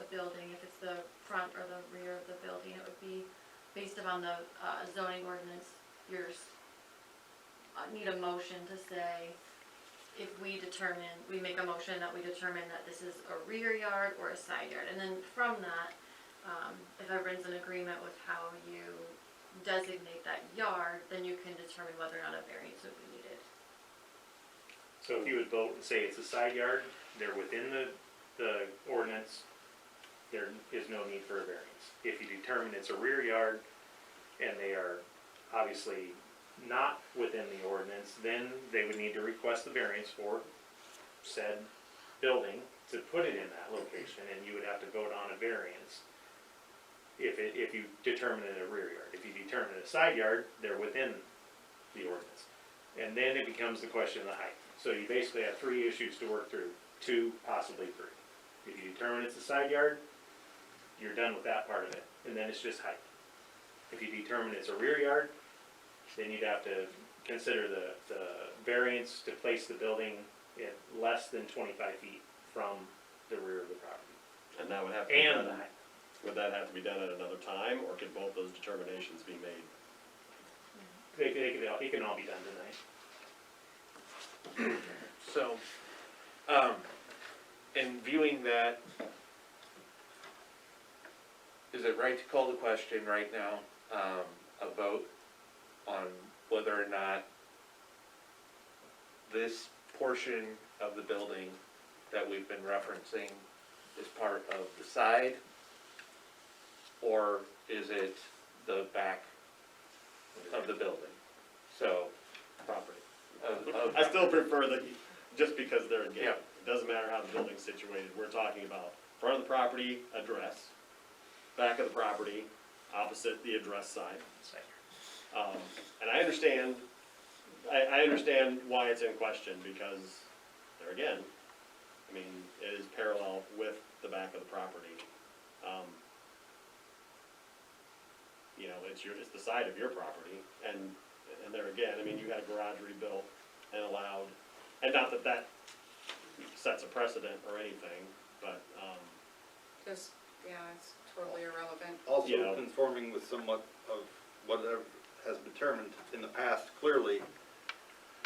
S4: building. If it's the front or the rear of the building, it would be based upon the zoning ordinance. Need a motion to say, if we make a motion that we determine that this is a rear yard or a side yard. And then from that, if everyone's in agreement with how you designate that yard, then you can determine whether or not a variance would be needed.
S1: So if you would vote and say it's a side yard, they're within the ordinance, there is no need for a variance. If you determine it's a rear yard and they are obviously not within the ordinance, then they would need to request the variance for said building to put it in that location, and you would have to vote on a variance if you determine it a rear yard. If you determine it a side yard, they're within the ordinance. And then it becomes the question of the height. So you basically have three issues to work through, two, possibly three. If you determine it's a side yard, you're done with that part of it, and then it's just height. If you determine it's a rear yard, then you'd have to consider the variance to place the building at less than 25 feet from the rear of the property.
S3: and that would have to be
S1: And
S3: done,
S1: the height.
S3: would that have to be done at another time, or could both those determinations be made?
S1: It can all be done tonight.
S2: So, in viewing that, is it right to call the question right now, a vote on whether or not this portion of the building that we've been referencing is part of the side? Or is it the back of the building? So,
S3: Property.
S2: of-
S3: I still prefer that, just because they're, again,
S2: Yeah.
S3: it doesn't matter how the building's situated, we're talking about front of the property, address, back of the property, opposite the address side. And I understand, I understand why it's in question, because there again, I mean, it is parallel with the back of the property. You know, it's the side of your property, and there again, I mean, you had a garage rebuilt and allowed, and not that that sets a precedent or anything, but,
S5: Just, yeah, it's totally irrelevant.
S9: Also
S3: Yeah.
S9: conforming with somewhat of whatever has been determined in the past, clearly,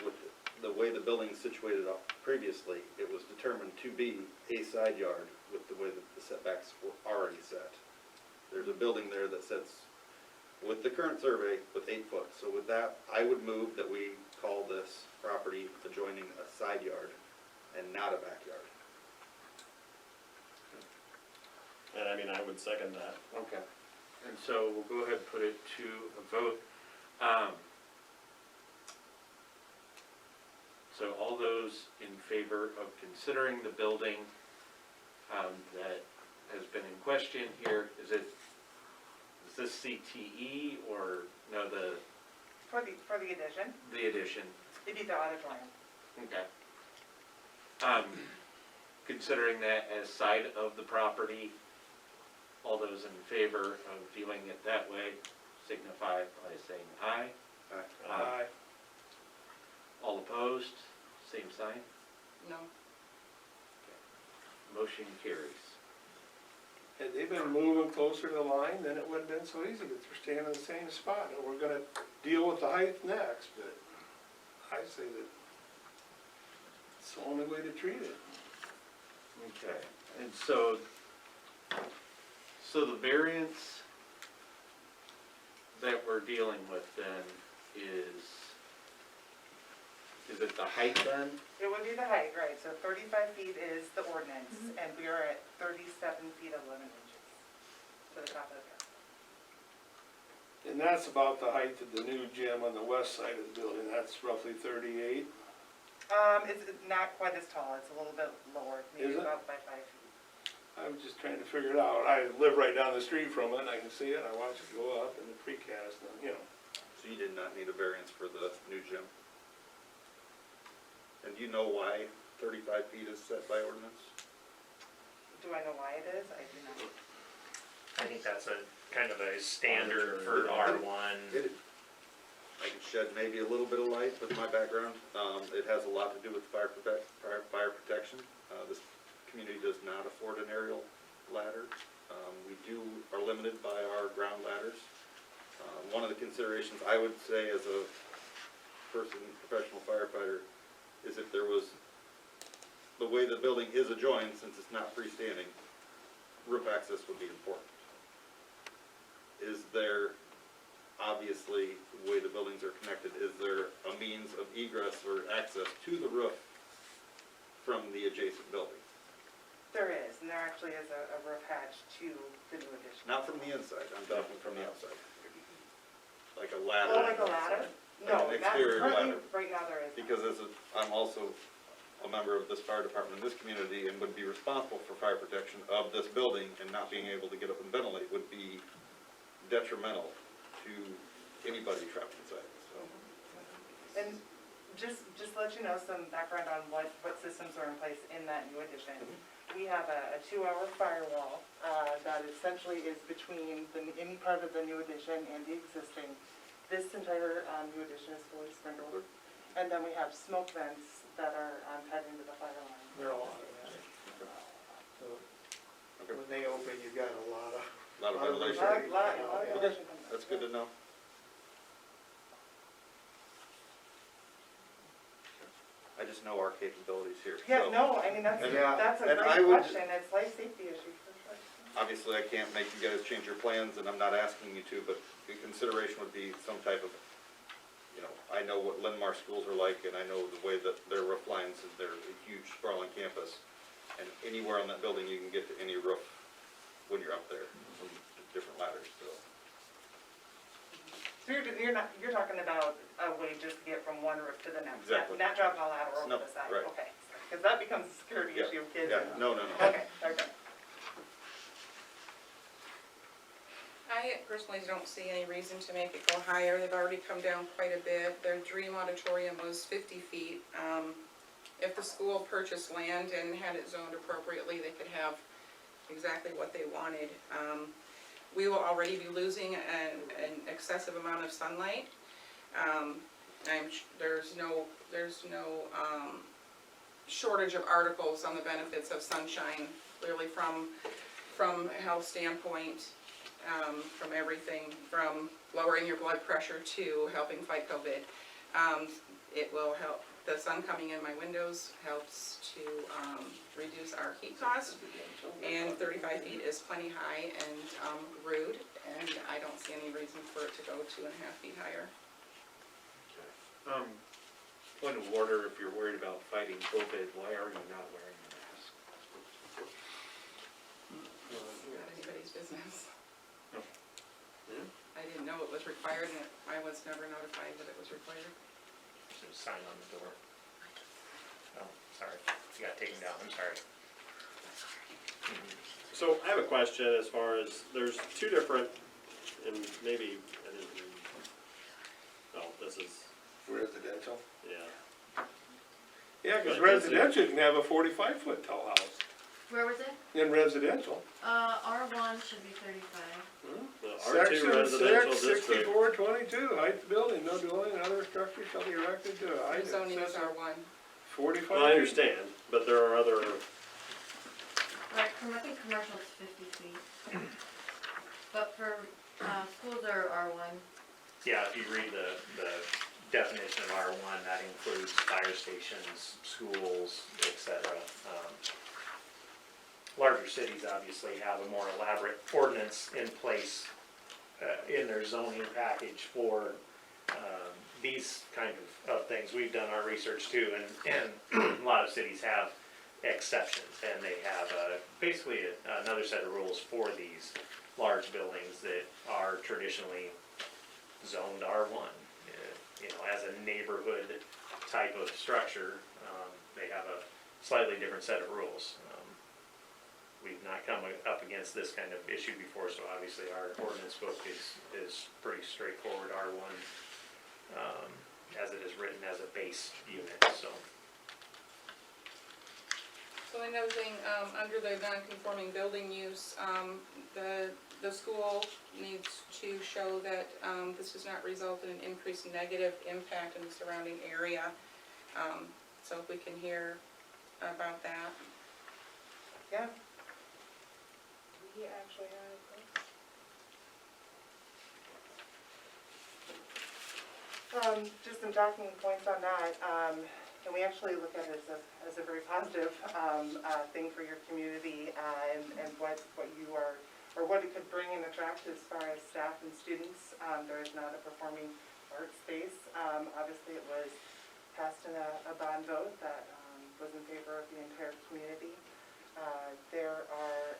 S9: with the way the building is situated up previously, it was determined to be a side yard with the way that the setbacks were already set. There's a building there that sits with the current survey with 8 foot. So with that, I would move that we call this property adjoining a side yard and not a backyard.
S3: and I mean, I would second that.
S2: Okay, and so we'll go ahead and put it to a vote. So all those in favor of considering the building that has been in question here, is this CTE or no,
S7: For the addition,
S2: the addition?
S7: it'd be the auditorium.
S2: Okay. Considering that as side of the property, all those in favor of viewing it that way signify by saying aye.
S6: Aye.
S2: All opposed, same sign.
S5: No.
S2: Motion carries.
S6: Had they been moving closer to the line, then it wouldn't have been so easy, but they're staying in the same spot, and we're gonna deal with the height next, but I say that it's the only way to treat it.
S2: Okay, and so the variance that we're dealing with then is it the height then?
S7: It would be the height, right, so 35 feet is the ordinance, and we are at 37 feet 11 inches to the top of the hill.
S6: And that's about the height of the new gym on the west side of the building, that's roughly 38.
S7: It's not quite as tall, it's a little bit lower, maybe
S6: Is it?
S7: about by 5 feet.
S6: I was just trying to figure it out, I live right down the street from it, and I can see it, I watch it go up in the precast, and, you know.
S9: So you did not need a variance for the new gym? And do you know why 35 feet is set by ordinance?
S7: Do I know why it is? I do not.
S1: I think that's a kind of a standard for R1.
S9: I could shed maybe a little bit of light with my background. It has a lot to do with fire protection. This community does not afford an aerial ladder. We are limited by our ground ladders. One of the considerations I would say as a professional firefighter, is if there was, the way the building is adjoined, since it's not freestanding, roof access would be important. Is there, obviously, the way the buildings are connected, is there a means of egress or access to the roof from the adjacent building?
S7: There is, and there actually is a roof hatch to the new addition.
S9: Not from the inside, I'm talking from the outside. Like a ladder.
S7: Oh, like a ladder?
S9: Like
S7: No,
S9: an
S7: not
S9: exterior
S7: currently,
S9: ladder.
S7: right now there is.
S9: Because I'm also a member of this fire department in this community and would be responsible for fire protection of this building, and not being able to get up and ventilate would be detrimental to anybody trapped inside, so.
S7: And just to let you know, some background on what systems are in place in that new addition. We have a 2-hour firewall that essentially is between any part of the new addition and the existing. This entire new addition is fully sprinkled. And then we have smoke vents that are tied into the fire line.
S8: They're all automatic. So when they open, you've got a lot of.
S9: Lot of ventilation.
S7: Lot of ventilation coming out.
S9: That's good to know. I just know our capabilities here.
S7: Yeah,
S9: so.
S7: no, I mean, that's
S8: Yeah.
S7: a
S9: And I
S7: great
S9: would-
S7: question. It's life safety issue for sure.
S9: Obviously, I can't make you guys change your plans, and I'm not asking you to, but the consideration would be some type of, I know what Linmar schools are like, and I know the way that their roof lines, is they're a huge sprawling campus, and anywhere on that building, you can get to any roof when you're up there, from different ladders, so.
S7: So you're talking about a way just to get from one roof to the next?
S9: Exactly.
S7: Not dropping a ladder over
S9: No,
S7: the side?
S9: right.
S7: Okay, because that becomes a security
S9: Yeah,
S7: issue of kids.
S9: Yeah,
S7: and-
S9: no.
S7: Okay.
S5: I personally don't see any reason to make it go higher. They've already come down quite a bit. Their dream auditorium was 50 feet. If the school purchased land and had it zoned appropriately, they could have exactly what they wanted. We will already be losing an excessive amount of sunlight. There's no shortage of articles on the benefits of sunshine, really from a health standpoint, from everything, from lowering your blood pressure to helping fight COVID. It will help, the sun coming in my windows helps to reduce our heat cost, and 35 feet is plenty high and rude, and I don't see any reason for it to go 2.5 feet higher.
S2: Point of order, if you're worried about fighting COVID, why are you not wearing a mask?
S5: Not anybody's business.
S2: No.
S5: I didn't know it was required, and I was never notified that it was required.
S1: There's a sign on the door. Oh, sorry, you got taken down, I'm sorry.
S3: So I have a question as far as, there's two different, and maybe I didn't read. Oh, this is,
S6: Residential.
S3: yeah.
S6: Yeah, because
S3: But that's it.
S6: residential, you can have a 45-foot tall house.
S4: Where was it?
S6: In residential.
S4: R1 should be 35.
S3: The R2
S6: Section
S3: residential
S6: 6,
S3: district.
S6: 6422, height of the building, no dwelling, other structure shall be erected to a height
S5: The zoning
S6: of
S5: is R1.
S6: 45 feet.
S3: Well, I understand, but there are other,
S4: Right, I think commercial is 50 feet. But for schools are R1.
S1: Yeah, if you read the definition of R1, that includes fire stations, schools, etc. Larger cities obviously have a more elaborate ordinance in place in their zoning package for these kind of things. We've done our research too, and a lot of cities have exceptions, and they have basically another set of rules for these large buildings that are traditionally zoned R1. As a neighborhood type of structure, they have a slightly different set of rules. We've not come up against this kind of issue before, so obviously our ordinance book is pretty straightforward R1, as it is written as a base unit, so.
S5: So So another thing, under the non-conforming building use, the school needs to show that, this does not result in an increased negative impact in the surrounding area. So if we can hear about that.
S7: Yeah. We actually have. Just some talking points on that, and we actually look at it as a very positive thing for your community, and what you are, or what it could bring and attract as far as staff and students. There is not a performing arts space. Obviously, it was passed in a bond vote that was in favor of the entire community. There are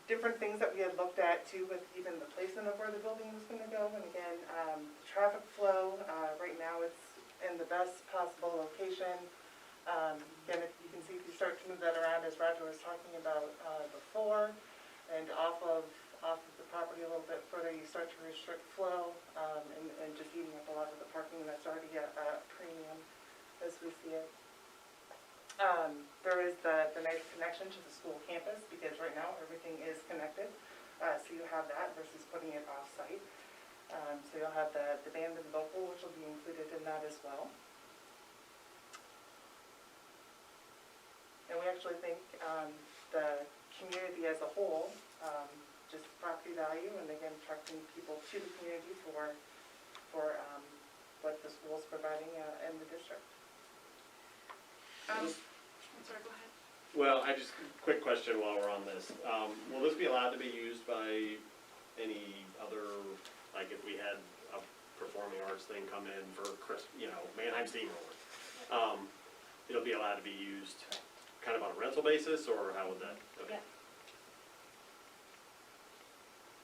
S7: different things that we had looked at too, with even the placement of where the building was going to go. And again, traffic flow, right now it's in the best possible location. Again, if you can see, if you start to move that around, as Roger was talking about before, and off of the property a little bit further, you start to restrict flow, and just eating up a lot of the parking that's already at a premium as we see it. There is the nice connection to the school campus, because right now everything is connected. So you have that versus putting it off-site. So you'll have the band and vocal, which will be included in that as well. And we actually think the community as a whole, just property value, and again, attracting people to the community for what the school's providing in the district.
S5: I'm sorry, go ahead.
S3: Well, quick question while we're on this. Will this be allowed to be used by any other, like if we had a performing arts thing come in for Mannheim Steamroller? It'll be allowed to be used kind of on a rental basis, or how would that? Okay.
S7: Yeah.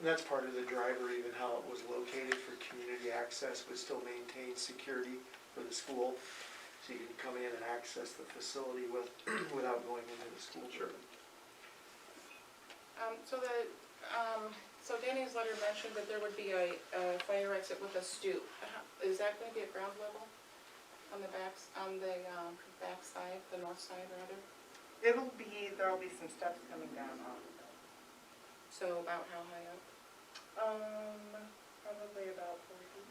S8: And that's part of the driver, even how it was located for community access, but still maintain security for the school. So you can come in and access the facility without going into the school.
S3: Sure.
S5: So Danny's letter mentioned that there would be a fire exit with a stoop. Is that going to be at ground level on the back side, the north side rather?
S7: There'll be some steps coming down off of it.
S5: So about how high up?
S7: Probably about 4 feet.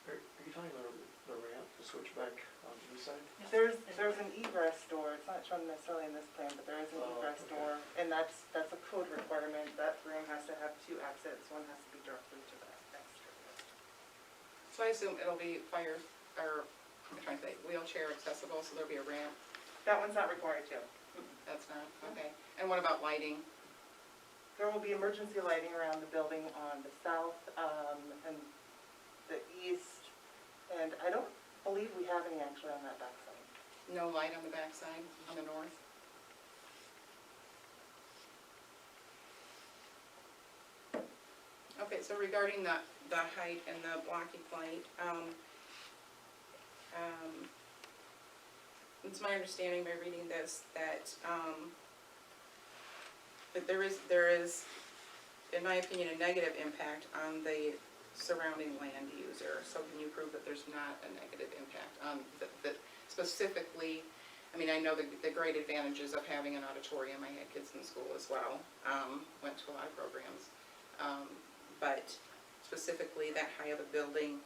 S8: Are you talking about the ramp, the switchback on the east side?
S7: There's an egress door. It's not shown necessarily in this plan, but there is an egress
S8: okay.
S7: door, and that's a code requirement. That room has to have 2 exits. One has to be directly to the exterior.
S5: So I assume it'll be wheelchair accessible, so there'll be a ramp.
S7: That one's not required to.
S5: That's not, okay. And what about lighting?
S7: There will be emergency lighting around the building on the south and the east, and I don't believe we have any actually on that back side.
S5: No light on the back side, on the north? Okay, so regarding the height and the blocking light, it's my understanding by reading this that there is, in my opinion, a negative impact on the surrounding land user. So can you prove that there's not a negative impact on that specifically? I mean, I know the great advantages of having an auditorium. I had kids in school as well, went to a lot of programs. But specifically that high of a building,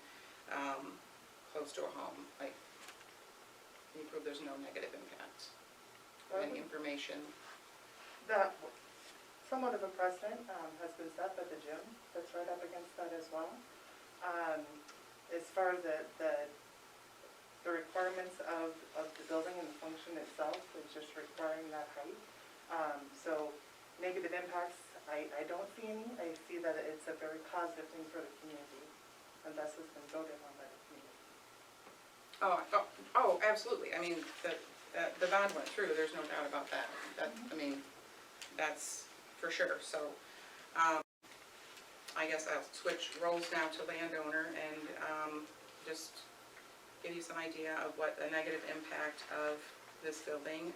S5: close to a home, like, can you prove there's no negative impact? Any information?
S7: That, somewhat of a precedent has been set by the gym that's right up against that as well. As far as the requirements of the building and the function itself, it's just requiring that height. So negative impacts, I don't see any. I see that it's a very positive thing for the community, and thus has been voted on by the community.
S5: Oh, absolutely. I mean, the bond went through, there's no doubt about that. I mean, that's for sure. So, I guess I'll switch roles now to landowner and just give you some idea of what the negative impact of this building.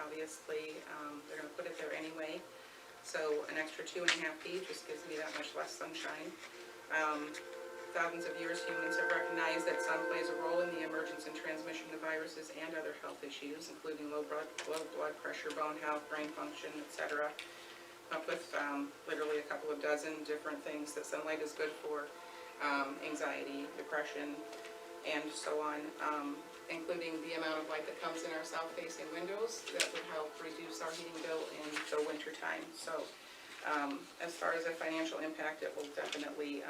S5: Obviously, they're gonna put it there anyway. So an extra 2.5 feet just gives me that much less sunshine. thousands of years, humans have recognized that sun plays a role in the emergence and transmission of viruses and other health issues, including low blood pressure, bone health, brain function, etc. Up with literally a couple of dozen different things that sunlight is good for, anxiety, depression, and so on, including the amount of light that comes in our south-facing windows that would help reduce our heating bill in the winter time. So as far as a financial impact, it will definitely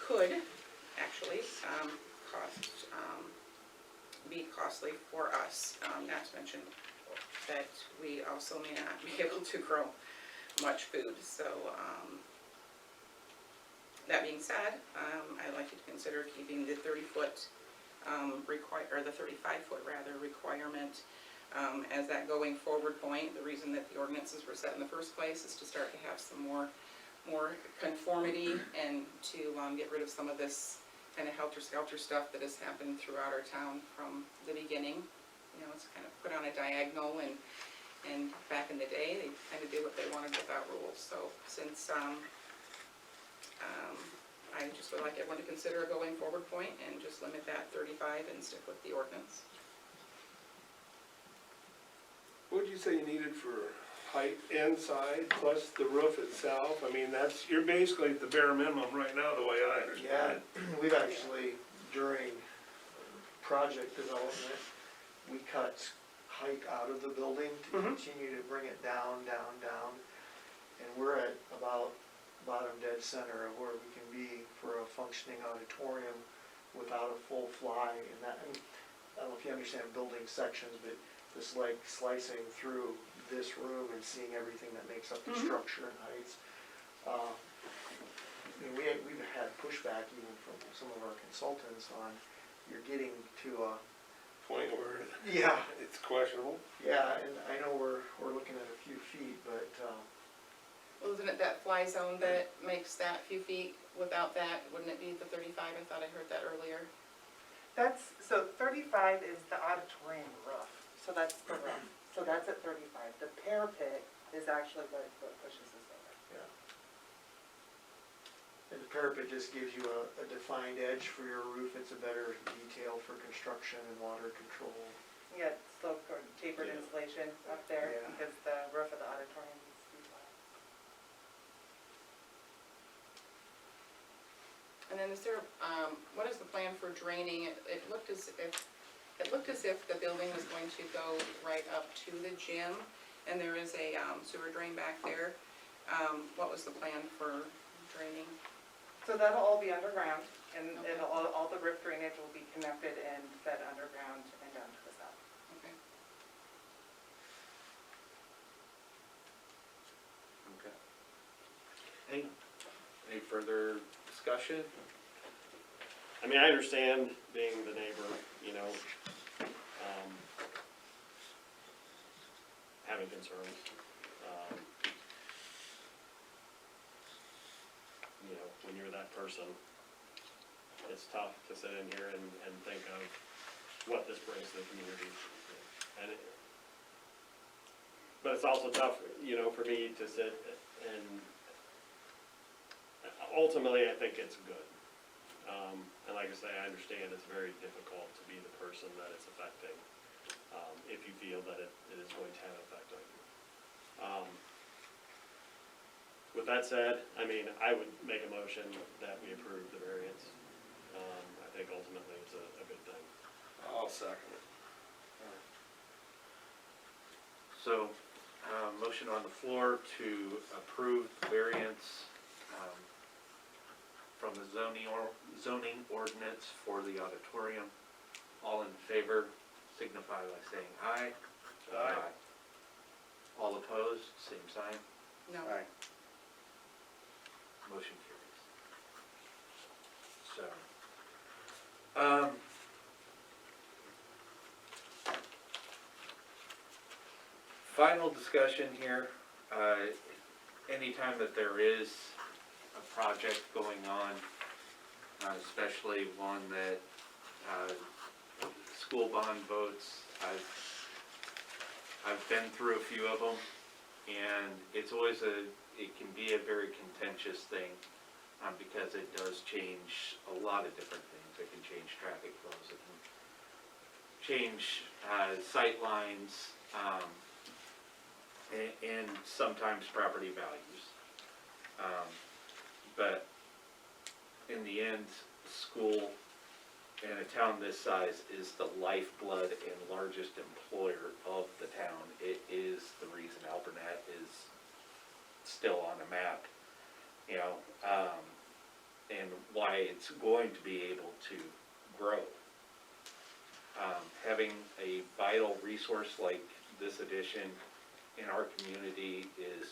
S5: could actually be costly for us, not to mention that we also may not be able to grow much food. So that being said, I'd like you to consider keeping the 30-foot or the 35-foot rather requirement as that going forward point. The reason that the ordinances were set in the first place is to start to have some more conformity and to get rid of some of this kind of helter-skelter stuff that has happened throughout our town from the beginning. You know, it's kind of put on a diagonal, and back in the day, they kind of did what they wanted without rules. So since I just would like everyone to consider a going forward point and just limit that 35 and stick with the ordinance.
S6: What'd you say you needed for height inside plus the roof itself? I mean, you're basically at the bare minimum right now, the way I understand it.
S8: Yeah, we've actually, during project development, we cut height out of the building to continue to bring it down. And we're at about bottom dead center of where we can be for a functioning auditorium without a full fly. And that, I don't know if you understand building sections, but it's like slicing through this room and seeing everything that makes up the structure and heights. We've had pushback even from some of our consultants on, you're getting to a
S6: Point where
S8: yeah,
S6: it's questionable.
S8: yeah, and I know we're looking at a few feet, but
S5: Well, isn't it that fly zone that makes that few feet? Without that, wouldn't it be the 35? I thought I heard that earlier.
S7: So 35 is the auditorium roof, so that's the roof. So that's at 35. The parapet is actually what pushes us over.
S8: yeah. And the parapet just gives you a defined edge for your roof. It's a better detail for construction and water control.
S7: You got sloped or tapered
S6: Yeah.
S7: insulation up there
S8: Yeah.
S7: because the roof of the auditorium needs to be flat.
S5: And then is there, what is the plan for draining? It looked as if the building was going to go right up to the gym, and there is a sewer drain back there. What was the plan for draining?
S7: So that'll all be underground, and it'll, all the roof drainage will be connected and fed underground and down to the south.
S5: Okay.
S2: Okay. Any further discussion?
S3: I mean, I understand being the neighbor, you know, having concerns. You know, when you're that person, it's tough to sit in here and think of what this brings to the community. But it's also tough, you know, for me to sit and ultimately I think it's good. And like I say, I understand it's very difficult to be the person that it's affecting, if you feel that it is going to have an effect on you. With that said, I mean, I would make a motion that we approve the variance. I think ultimately it's a good thing.
S6: I'll second it.
S2: So, motion on the floor to approve the variance from the zoning ordinance for the auditorium. All in favor signify by saying aye.
S6: Aye.
S2: All opposed, same sign.
S5: No.
S9: Aye.
S2: Motion carries. So, final discussion here. Anytime that there is a project going on, especially one that school bond votes, I've been through a few of them, and it's always it can be a very contentious thing. because it does change a lot of different things. It can change traffic flows, it can change sight lines, and sometimes property values. But in the end, school in a town this size is the lifeblood and largest employer of the town. It is the reason Alburnett is still on the map, you know, and why it's going to be able to grow. Having a vital resource like this addition in our community is,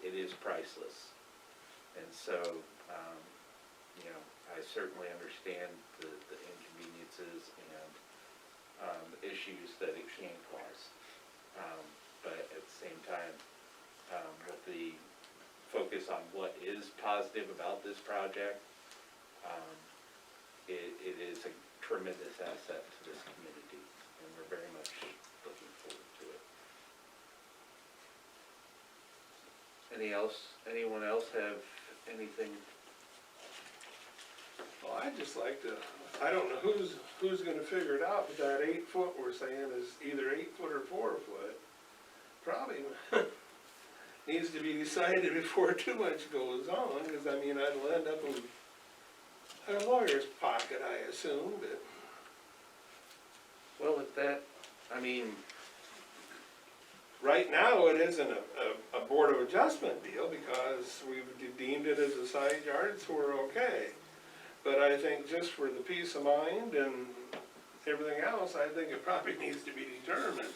S2: it is priceless. And so, you know, I certainly understand the inconveniences and the issues that it can cause. But at the same time, with the focus on what is positive about this project, it is a tremendous asset to this community, and we're very much looking forward to it. Anyone else have anything?
S6: Well, I'd just like to, I don't know who's gonna figure it out, but that 8 foot we're saying is either 8 foot or 4 foot. Probably needs to be decided before too much goes on, cause I mean, it'll end up in a lawyer's pocket, I assume, but.
S2: Well, with that, I mean,
S6: Right now, it isn't a Board of Adjustment deal because we've deemed it as a side yard, so we're okay. But I think just for the peace of mind and everything else, I think it probably needs to be determined.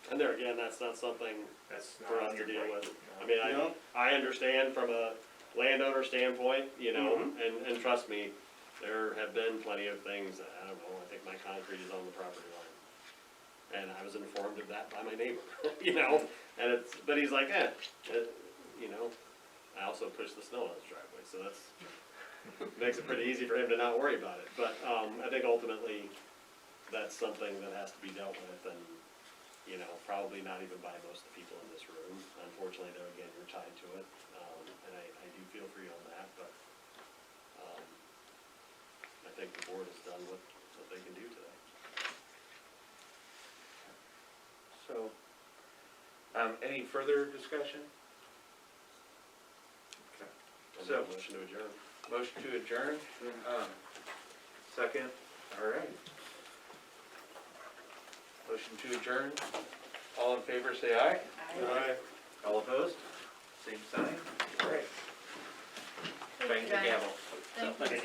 S3: And there again, that's not something
S1: That's
S3: for
S1: not
S3: us
S1: on
S3: to
S1: your
S3: deal
S1: plate.
S3: with. I mean,
S6: No.
S3: I understand from a landowner standpoint, you know,
S6: Mhm.
S3: and trust me, there have been plenty of things, I don't know, I think my concrete is on the property line. And I was informed of that by my neighbor, you know, and it's, but he's like, you know, I also pushed the snow on his driveway, so that's, makes it pretty easy for him to not worry about it. But, I think ultimately, that's something that has to be dealt with and, you know, probably not even by most of the people in this room. Unfortunately, though, again, you're tied to it, and I do feel for you on that, but, I think the board has done what they can do today.
S2: so, any further discussion? Okay. So,
S3: Motion to adjourn.
S2: motion to adjourn, second, all right. Motion to adjourn, all in favor say aye.
S6: Aye.
S2: All opposed? Same sign, all right.
S4: Thank
S2: Bang
S4: you
S2: the
S4: guys.
S2: gavel.
S4: Thank you.
S1: Thank you.